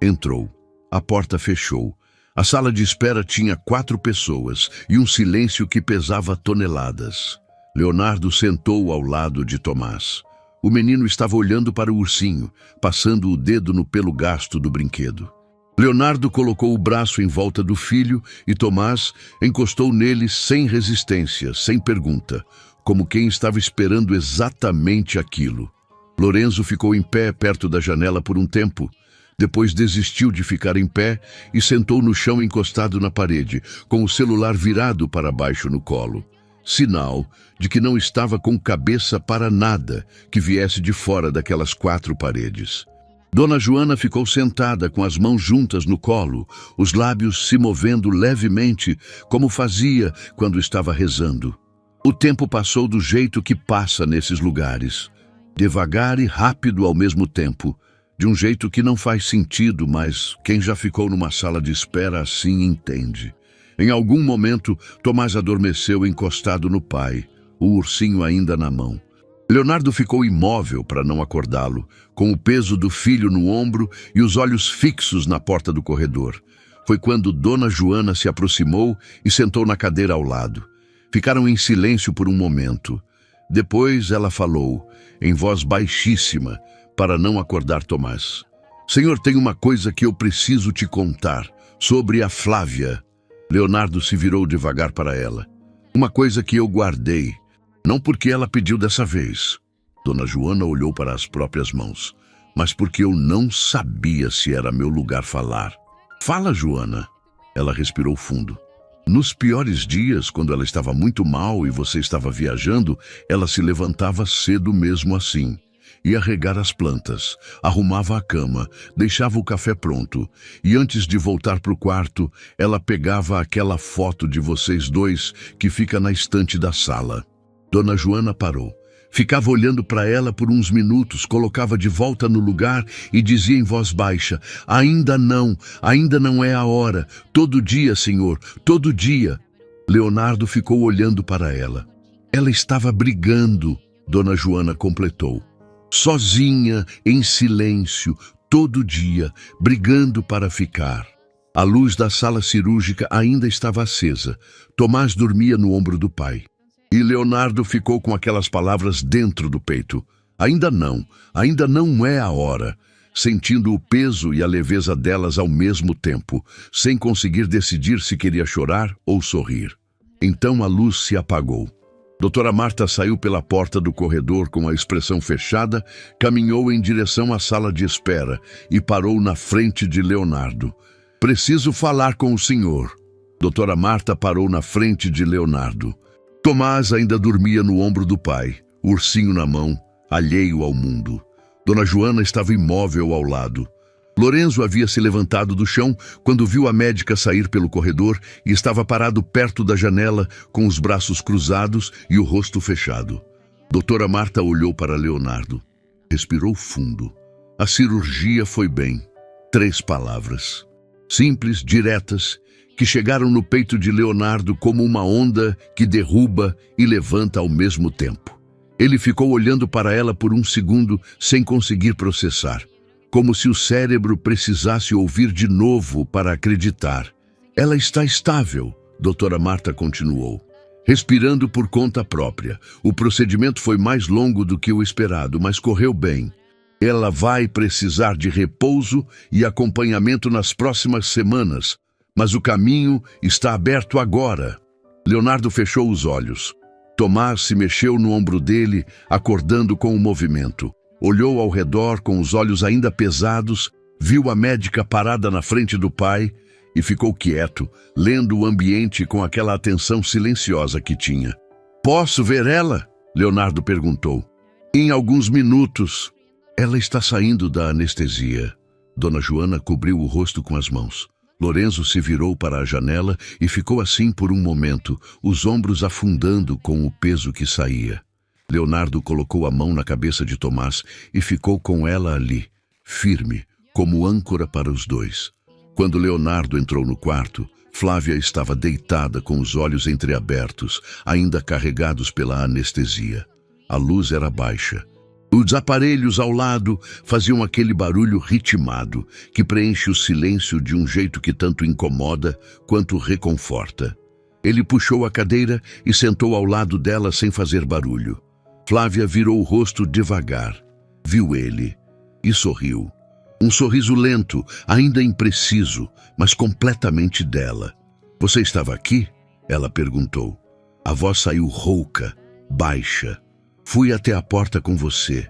Entrou. A porta fechou. A sala de espera tinha 4 pessoas e um silêncio que pesava toneladas. Leonardo sentou ao lado de Tomás. O menino estava olhando para o ursinho, passando o dedo no pelo gasto do brinquedo. Leonardo colocou o braço em volta do filho e Tomás encostou nele sem resistência, sem pergunta, como quem estava esperando exatamente aquilo. Lorenzo ficou em pé perto da janela por um tempo. Depois desistiu de ficar em pé e sentou no chão encostado na parede, com o celular virado para baixo no colo. Sinal de que não estava com cabeça para nada que viesse de fora daquelas 4 paredes. Dona Joana ficou sentada com as mãos juntas no colo, os lábios se movendo levemente, como fazia quando estava rezando. O tempo passou do jeito que passa nesses lugares, devagar e rápido ao mesmo tempo, de um jeito que não faz sentido, mas quem já ficou numa sala de espera assim entende. Em algum momento, Tomás adormeceu encostado no pai, o ursinho ainda na mão. Leonardo ficou imóvel para não acordá-lo, com o peso do filho no ombro e os olhos fixos na porta do corredor. Foi quando Dona Joana se aproximou e sentou na cadeira ao lado. Ficaram em silêncio por um momento. Depois ela falou, em voz baixíssima, para não acordar Tomás. Senhor, tem uma coisa que eu preciso te contar, sobre a Flávia. Leonardo se virou devagar para ela. Uma coisa que eu guardei, não porque ela pediu dessa vez. Dona Joana olhou para as próprias mãos, mas porque eu não sabia se era meu lugar falar. Fala, Joana. Ela respirou fundo. Nos piores dias, quando ela estava muito mal e você estava viajando, ela se levantava cedo mesmo assim. Ia regar as plantas, arrumava a cama, deixava o café pronto, e antes de voltar para o quarto, ela pegava aquela foto de vocês dois que fica na estante da sala. Dona Joana parou. Ficava olhando para ela por uns minutos, colocava de volta no lugar e dizia em voz baixa, ainda não é a hora. Todo dia, senhor, todo dia. Leonardo ficou olhando para ela. Ela estava brigando, Dona Joana completou. Sozinha, em silêncio, todo dia, brigando para ficar. A luz da sala cirúrgica ainda estava acesa. Tomás dormia no ombro do pai. E Leonardo ficou com aquelas palavras dentro do peito. Ainda não é a hora. Sentindo o peso e a leveza delas ao mesmo tempo, sem conseguir decidir se queria chorar ou sorrir. Então a luz se apagou. Doutora Marta saiu pela porta do corredor com a expressão fechada, caminhou em direção à sala de espera e parou na frente de Leonardo. Preciso falar com o senhor. Doutora Marta parou na frente de Leonardo. Tomás ainda dormia no ombro do pai, ursinho na mão, alheio ao mundo. Dona Joana estava imóvel ao lado. Lorenzo havia se levantado do chão quando viu a médica sair pelo corredor e estava parado perto da janela com os braços cruzados e o rosto fechado. Doutora Marta olhou para Leonardo. Respirou fundo. A cirurgia foi bem. 3 palavras. Simples, diretas, que chegaram no peito de Leonardo como uma onda que derruba e levanta ao mesmo tempo. Ele ficou olhando para ela por um segundo sem conseguir processar. Como se o cérebro precisasse ouvir de novo para acreditar. Ela está estável, doutora Marta continuou, respirando por conta própria. O procedimento foi mais longo do que o esperado, mas correu bem. Ela vai precisar de repouso e acompanhamento nas próximas semanas, mas o caminho está aberto agora. Leonardo fechou os olhos. Tomás se mexeu no ombro dele, acordando com o movimento. Olhou ao redor com os olhos ainda pesados, viu a médica parada na frente do pai e ficou quieto, lendo o ambiente com aquela atenção silenciosa que tinha. "Posso ver ela?" Leonardo perguntou. "Em alguns minutos." "Ela está saindo da anestesia." Dona Joana cobriu o rosto com as mãos. Lorenzo se virou para a janela e ficou assim por um momento, os ombros afundando com o peso que saía. Leonardo colocou a mão na cabeça de Tomás e ficou com ela ali, firme, como âncora para os dois. Quando Leonardo entrou no quarto, Flávia estava deitada com os olhos entreabertos, ainda carregados pela anestesia. A luz era baixa. Os aparelhos ao lado faziam aquele barulho ritmado que preenche o silêncio de um jeito que tanto incomoda quanto reconforta. Ele puxou a cadeira e sentou ao lado dela sem fazer barulho. Flávia virou o rosto devagar, viu ele e sorriu. Um sorriso lento, ainda impreciso, mas completamente dela. "Você estava aqui?" ela perguntou. A voz saiu rouca, baixa. "Fui até a porta com você.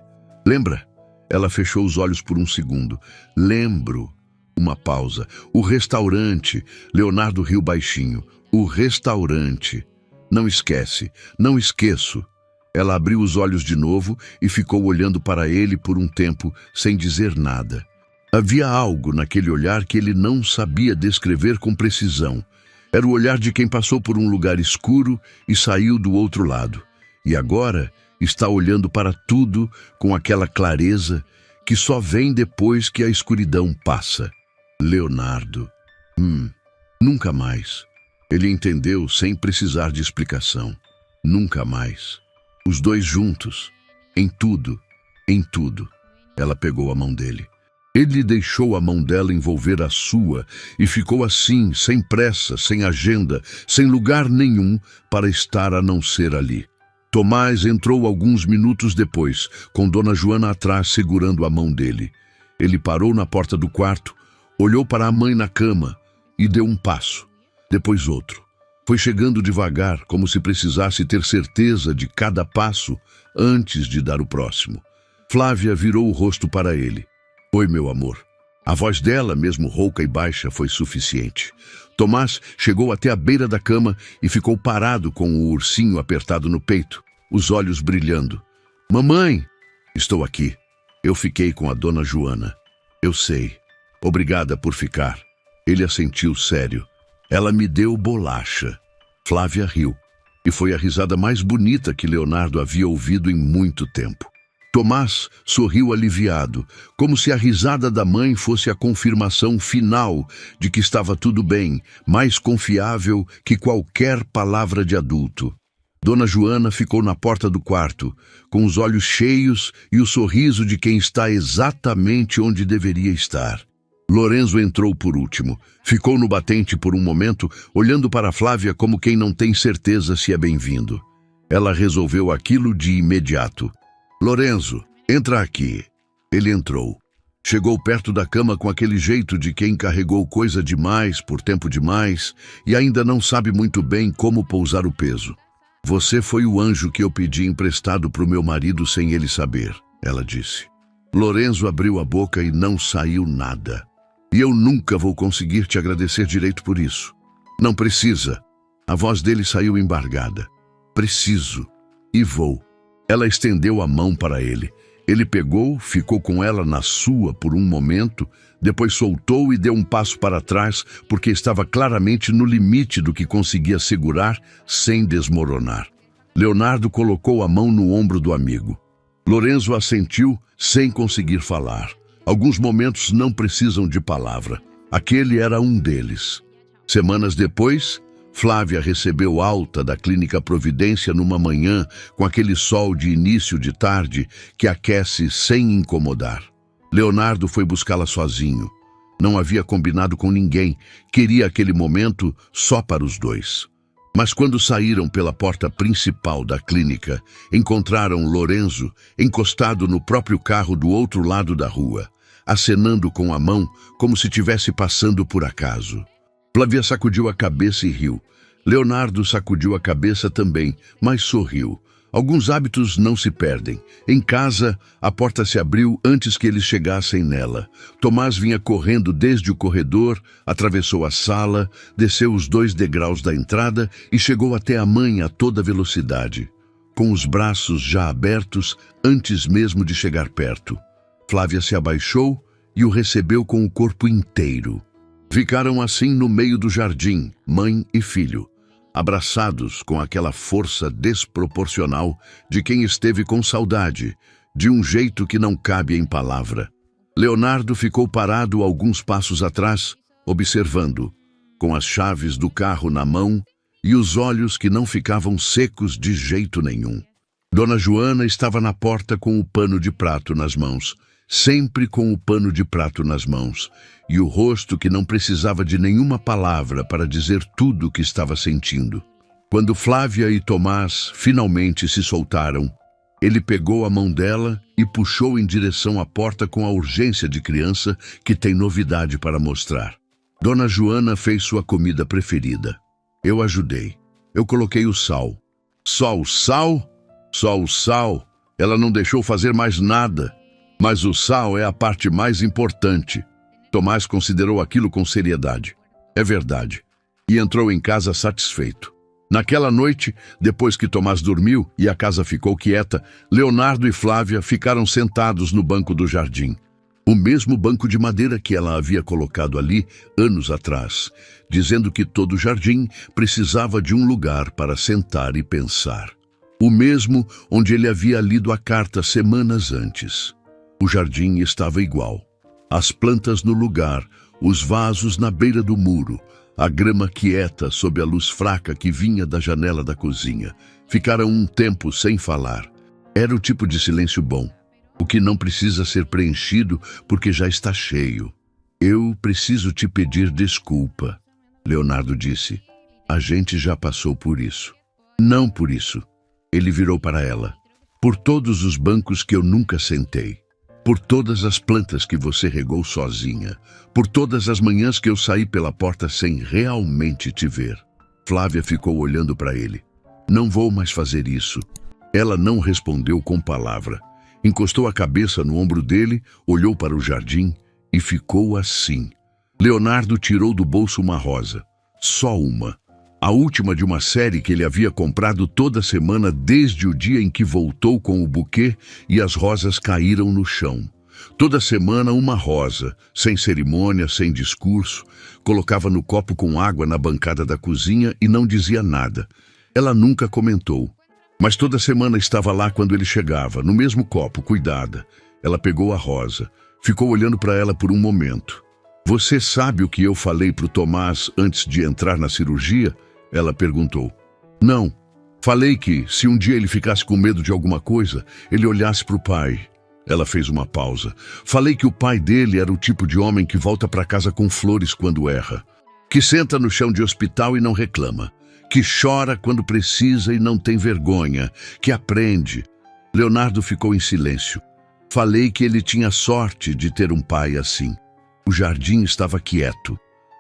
Lembra?" Ela fechou os olhos por um segundo. "Lembro." Uma pausa. "O restaurante." Leonardo riu baixinho. "O restaurante." "Não esquece." "Não esqueço." Ela abriu os olhos de novo e ficou olhando para ele por um tempo, sem dizer nada. Havia algo naquele olhar que ele não sabia descrever com precisão. Era o olhar de quem passou por um lugar escuro e saiu do outro lado. E agora está olhando para tudo com aquela clareza que só vem depois que a escuridão passa. Leonardo. Nunca mais. Ele entendeu sem precisar de explicação. Nunca mais. Os dois juntos. Em tudo. Em tudo. Ela pegou a mão dele. Ele deixou a mão dela envolver a sua e ficou assim, sem pressa, sem agenda, sem lugar nenhum para estar a não ser ali. Tomás entrou alguns minutos depois, com Dona Joana atrás segurando a mão dele. Ele parou na porta do quarto, olhou para a mãe na cama e deu um passo, depois outro. Foi chegando devagar, como se precisasse ter certeza de cada passo antes de dar o próximo. Flávia virou o rosto para ele. "Oi, meu amor." A voz dela, mesmo rouca e baixa, foi suficiente. Tomás chegou até a beira da cama e ficou parado com o ursinho apertado no peito, os olhos brilhando. "Mamãe!" "Estou aqui. Eu fiquei com a Dona Joana." "Eu sei. Obrigada por ficar." Ele assentiu sério. "Ela me deu bolacha." Flávia riu. E foi a risada mais bonita que Leonardo havia ouvido em muito tempo. Tomás sorriu aliviado, como se a risada da mãe fosse a confirmação final de que estava tudo bem, mais confiável que qualquer palavra de adulto. Dona Joana ficou na porta do quarto, com os olhos cheios e o sorriso de quem está exatamente onde deveria estar. Lorenzo entrou por último. Ficou no batente por um momento, olhando para Flávia como quem não tem certeza se é bem-vindo. Ela resolveu aquilo de imediato. "Lorenzo, entra aqui." Ele entrou. Chegou perto da cama com aquele jeito de quem carregou coisa demais por tempo demais e ainda não sabe muito bem como pousar o peso. "Você foi o anjo que eu pedi emprestado para o meu marido sem ele saber," ela disse. Lorenzo abriu a boca e não saiu nada. "E eu nunca vou conseguir te agradecer direito por isso." "Não precisa." A voz dele saiu embargada. "Preciso. E vou." Ela estendeu a mão para ele. Ele pegou, ficou com ela na sua por um momento, depois soltou e deu um passo para trás, porque estava claramente no limite do que conseguia segurar sem desmoronar. Leonardo colocou a mão no ombro do amigo. Lorenzo assentiu sem conseguir falar. Alguns momentos não precisam de palavra. Aquele era um deles. Semanas depois, Flávia recebeu alta da Clínica Providência numa manhã com aquele sol de início de tarde que aquece sem incomodar. Leonardo foi buscá-la sozinho. Não havia combinado com ninguém, queria aquele momento só para os dois. Mas quando saíram pela porta principal da clínica, encontraram Lorenzo encostado no próprio carro do outro lado da rua, acenando com a mão como se estivesse passando por acaso. Flávia sacudiu a cabeça e riu. Leonardo sacudiu a cabeça também, mas sorriu. Alguns hábitos não se perdem. Em casa, a porta se abriu antes que eles chegassem nela. Tomás vinha correndo desde o corredor, atravessou a sala, desceu os 2 degraus da entrada e chegou até a mãe a toda velocidade, com os braços já abertos antes mesmo de chegar perto. Flávia se abaixou e o recebeu com o corpo inteiro. Ficaram assim no meio do jardim, mãe e filho, abraçados com aquela força desproporcional de quem esteve com saudade, de um jeito que não cabe em palavra. Leonardo ficou parado alguns passos atrás, observando, com as chaves do carro na mão e os olhos que não ficavam secos de jeito nenhum. Dona Joana estava na porta com o pano de prato nas mãos, sempre com o pano de prato nas mãos, e o rosto que não precisava de nenhuma palavra para dizer tudo o que estava sentindo. Quando Flávia e Tomás finalmente se soltaram, ele pegou a mão dela e puxou em direção à porta com a urgência de criança que tem novidade para mostrar. Dona Joana fez sua comida preferida. Eu ajudei. Eu coloquei o sal. Só o sal? Só o sal. Ela não deixou fazer mais nada. Mas o sal é a parte mais importante. Tomás considerou aquilo com seriedade. É verdade. E entrou em casa satisfeito. Naquela noite, depois que Tomás dormiu e a casa ficou quieta, Leonardo e Flávia ficaram sentados no banco do jardim. O mesmo banco de madeira que ela havia colocado ali anos atrás, dizendo que todo jardim precisava de um lugar para sentar e pensar. O mesmo onde ele havia lido a carta semanas antes. O jardim estava igual. As plantas no lugar, os vasos na beira do muro, a grama quieta sob a luz fraca que vinha da janela da cozinha. Ficaram um tempo sem falar. Era o tipo de silêncio bom, o que não precisa ser preenchido porque já está cheio. Eu preciso te pedir desculpa, Leonardo disse. A gente já passou por isso. Não por isso. Ele virou para ela. Por todos os bancos que eu nunca sentei. Por todas as plantas que você regou sozinha. Por todas as manhãs que eu saí pela porta sem realmente te ver. Flávia ficou olhando para ele. Não vou mais fazer isso. Ela não respondeu com palavra. Encostou a cabeça no ombro dele, olhou para o jardim e ficou assim. Leonardo tirou do bolso uma rosa. Só uma. A última de uma série que ele havia comprado toda semana desde o dia em que voltou com o buquê e as rosas caíram no chão. Toda semana uma rosa, sem cerimônia, sem discurso, colocava no copo com água na bancada da cozinha e não dizia nada. Ela nunca comentou. Mas toda semana estava lá quando ele chegava, no mesmo copo, cuidada. Ela pegou a rosa, ficou olhando para ela por um momento. Você sabe o que eu falei para o Tomás antes de entrar na cirurgia? Ela perguntou. Não. Falei que, se um dia ele ficasse com medo de alguma coisa, ele olhasse para o pai. Ela fez uma pausa. Falei que o pai dele era o tipo de homem que volta para casa com flores quando erra. Que senta no chão de hospital e não reclama. Que chora quando precisa e não tem vergonha. Que aprende. Leonardo ficou em silêncio. Falei que ele tinha sorte de ter um pai assim. O jardim estava quieto.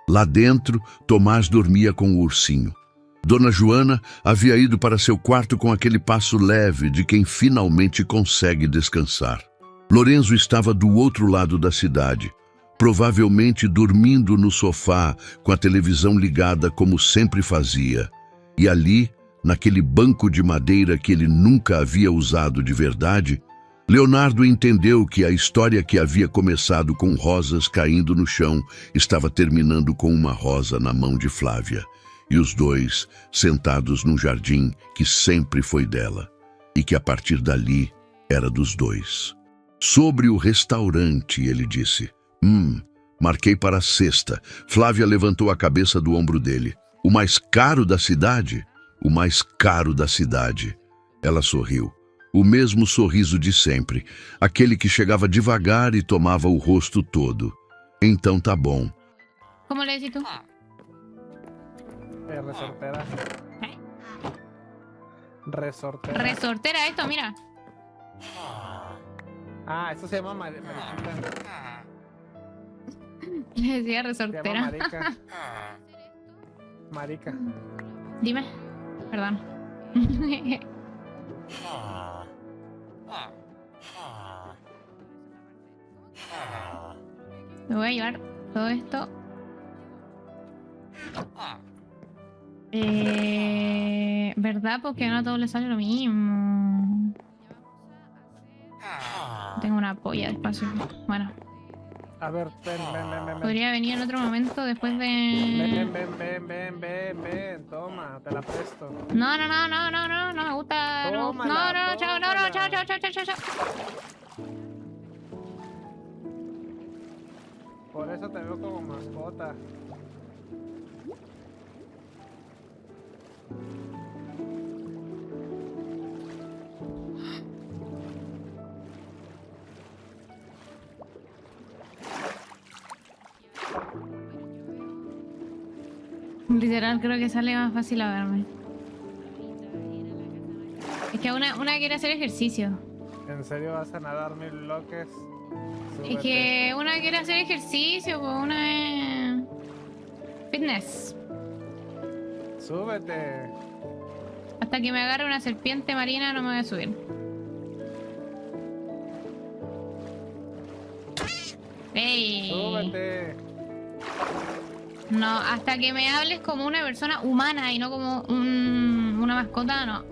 Lá dentro, Tomás dormia com o ursinho. Dona Joana havia ido para seu quarto com aquele passo leve de quem finalmente consegue descansar. Lorenzo estava do outro lado da cidade, provavelmente dormindo no sofá com a televisão ligada como sempre fazia. E ali, naquele banco de madeira que ele nunca havia usado de verdade, Leonardo entendeu que a história que havia começado com rosas caindo no chão estava terminando com uma rosa na mão de Flávia. E os dois, sentados num jardim que sempre foi dela, e que a partir dali era dos dois. Sobre o restaurante, ele disse. Marquei para a sexta. Flávia levantou a cabeça do ombro dele. O mais caro da cidade? O mais caro da cidade. Ela sorriu. O mesmo sorriso de sempre, aquele que chegava devagar e tomava o rosto todo. Então tá bom. ¿Cómo le decís tú? Resortera. ¿Eh? Resortera. Resortera esto, mira. Ah, esto se llama mariquita. Le decía Se llama resortera. marica. Marica. Dime. Perdón. Me voy a llevar todo esto. ¿Verdad? Porque no a todos les sale lo mismo. Tengo una polla de espacio. Bueno. A ver, ven. Podría venir en otro momento después de... Ven, toma, te la presto. No me gusta. No, Tómala, chao, chao. Por eso te veo como mascota. Literal, creo que sale más fácil a verme. Es que una quiere hacer ejercicio. ¿En serio vas a nadar 1000 bloques? Es que una quiere hacer ejercicio, pues una es... Fitness. Súbete. Hasta que me agarre una serpiente marina no me voy a subir. ¡Ey! Súbete. No, hasta que me hables como una persona humana y no como una mascota, no.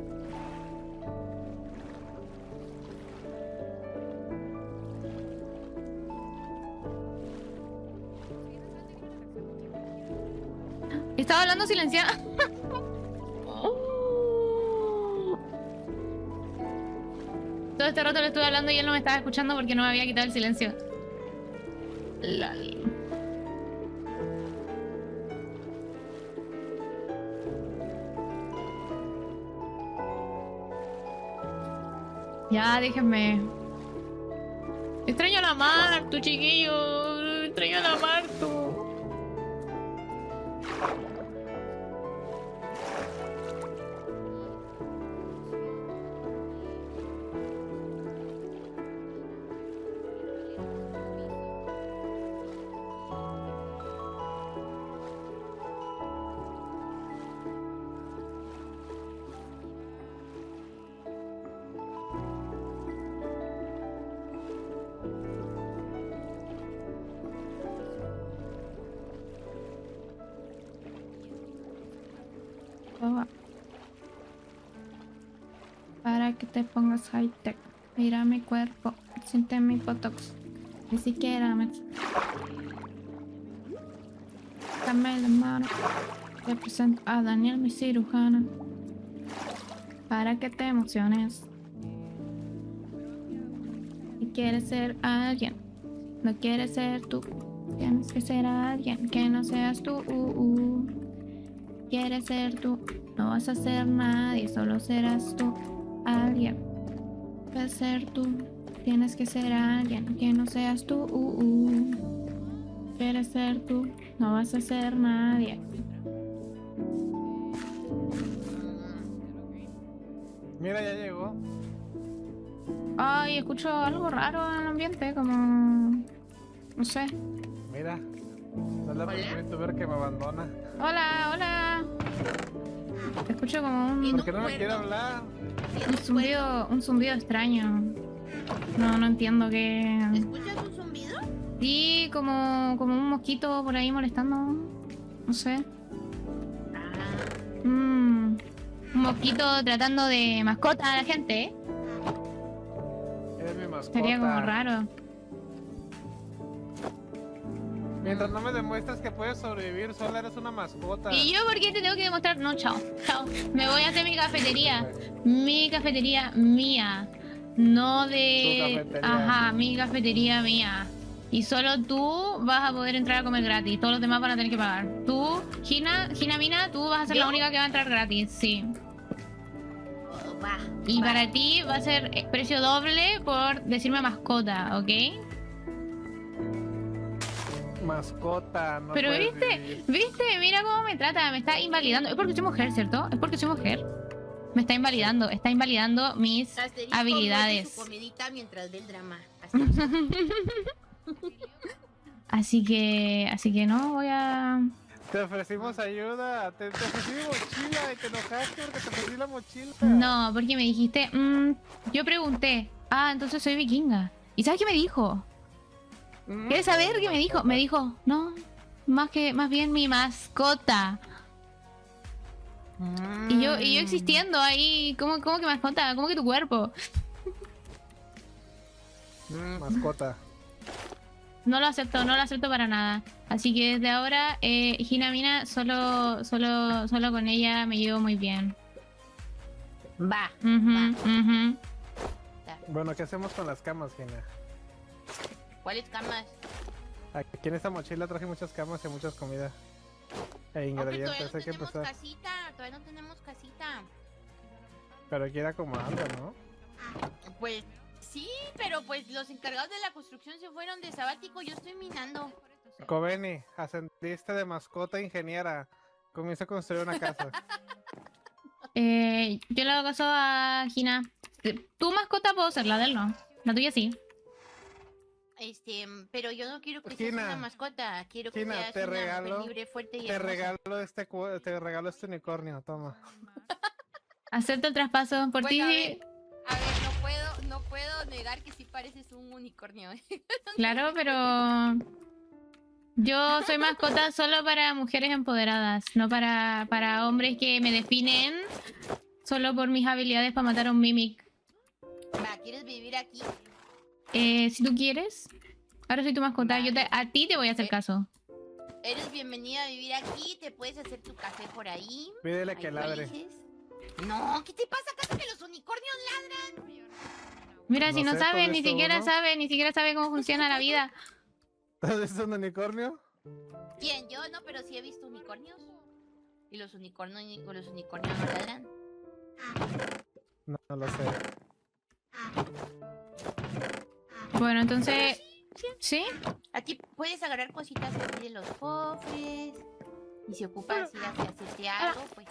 Estaba hablando silenciada. Todo este rato le estuve hablando y él no me estaba escuchando porque no me había quitado el silencio. Lol. Ya, déjenme. Extraño a la Martu, chiquillo. Extraño a la Martu. Para que te pongas high tech. Mira mi cuerpo, siente mi botox. Ni siquiera me... Dame la mano. Te presento a Daniel, mi cirujana. Para que te emociones. Si quieres ser alguien, no quieres ser tú. Tienes que ser alguien que no seas tú. Quieres ser tú, no vas a ser nadie, solo serás tú. Alguien, puedes ser tú. Tienes que ser alguien que no seas tú. Quieres ser tú, no vas a ser nadie. Mira, ya llegó. Ay, escucho algo raro en el ambiente, como... no sé. Mira, no es la primera youtuber que me abandona. Hola. Escucho como un... ¿Por qué no me quiere hablar? un zumbido extraño. No entiendo qué... ¿Escuchas un zumbido? Sí, como un mosquito por ahí molestando. No sé. Un mosquito tratando de mascota a la gente, ¿eh? Eres mi mascota. Sería como raro. Mientras no me demuestres que puedes sobrevivir sola, eres una mascota. ¿Y yo por qué te tengo que demostrar? No, chao. Me voy a hacer mi cafetería. Mi cafetería mía. No de... Tu cafetería. Ajá, mi cafetería mía. Y solo tú vas a poder entrar a comer gratis. Todos los demás van a tener que pagar. Tú, Gina Mina, tú vas a ser la única que va a entrar gratis. Sí. Oh, va. Y para ti va a ser precio doble por decirme mascota, ¿ok? Mascota, no Pero puedes viste, vivir. viste, mira cómo me trata, me está invalidando. Es porque soy mujer, ¿cierto? Es porque soy mujer. Me está invalidando mis Asterisco, habilidades. muerde su comidita mientras ve el drama. Así que no voy a... Te ofrecimos ayuda, te ofrecí mi mochila y te enojaste porque te ofrecí la mochila. No, porque me dijiste, yo pregunté, entonces soy vikinga. ¿Y sabes qué me dijo? ¿Quieres saber qué me dijo? Me dijo, no, más bien mi mascota. Y yo existiendo ahí, ¿cómo que mascota? ¿Cómo que tu cuerpo? Mascota. No lo acepto para nada. Así que desde ahora, Hinamina, solo con ella me llevo muy bien. Va. Ujú. Bueno, ¿qué hacemos con las camas, Gina? ¿Cuáles camas? Aquí en esta mochila traje muchas camas y muchas comidas. E Hombre, todavía ingredientes, no hay que tenemos empezar. casita. Todavía no tenemos casita. Pero hay que ir acomodando, ¿no? Pues sí, pero pues los encargados de la construcción se fueron de sabático. Yo estoy minando. Coveni, ascendiste de mascota a ingeniera. Comienza a construir una casa. Yo le hago caso a Hina. Tu mascota puedo ser, la de él no. La tuya sí. Pero yo no quiero que Gina, seas una mascota. Quiero que Gina, seas te una mujer regalo- libre, fuerte y Te hermosa. regalo este unicornio, toma. Acepto el traspaso por ti. Bueno, Sí. A ver, no puedo negar que sí pareces un unicornio. Claro, pero yo soy mascota solo para mujeres empoderadas, no para hombres que me definen solo por mis habilidades para matar a un mimic. Va, ¿quieres vivir aquí? Si tú quieres, ahora soy tu mascota. Vale. A ti te voy a hacer caso. Eres bienvenida a vivir aquí. Te puedes hacer tu café por ahí. Pídele Hay que ladre. países. No, ¿qué te pasa? ¿Acaso que los unicornios ladran? Mira, No si no sé, sabe, ¿tú ni has visto siquiera sabe cómo funciona la vida. ¿Has visto un unicornio? ¿Quién? Yo no, pero sí he visto unicornios. ¿Y los unicornios no ladran? No lo sé. Bueno, entonces, ¿sí? Aquí puedes agarrar cositas aquí de los cofres. Y si ocupas ir hacia hacerte algo, pues.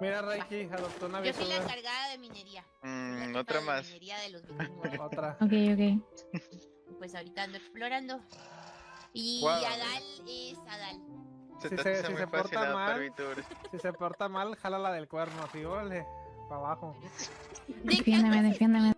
Mira, Reiki, adoptó una Yo soy la avispa. encargada de minería. Soy la jefa Otra de más. minería de los vikingos. Otra. Ok. Pues ahorita ando explorando. Y Guau. Adal es Adal. Se Si te se- hace si muy se fácil porta adaptar mal. VTubers. Si se porta mal, jala la del cuerno, así, órale, para abajo. Defiéndeme.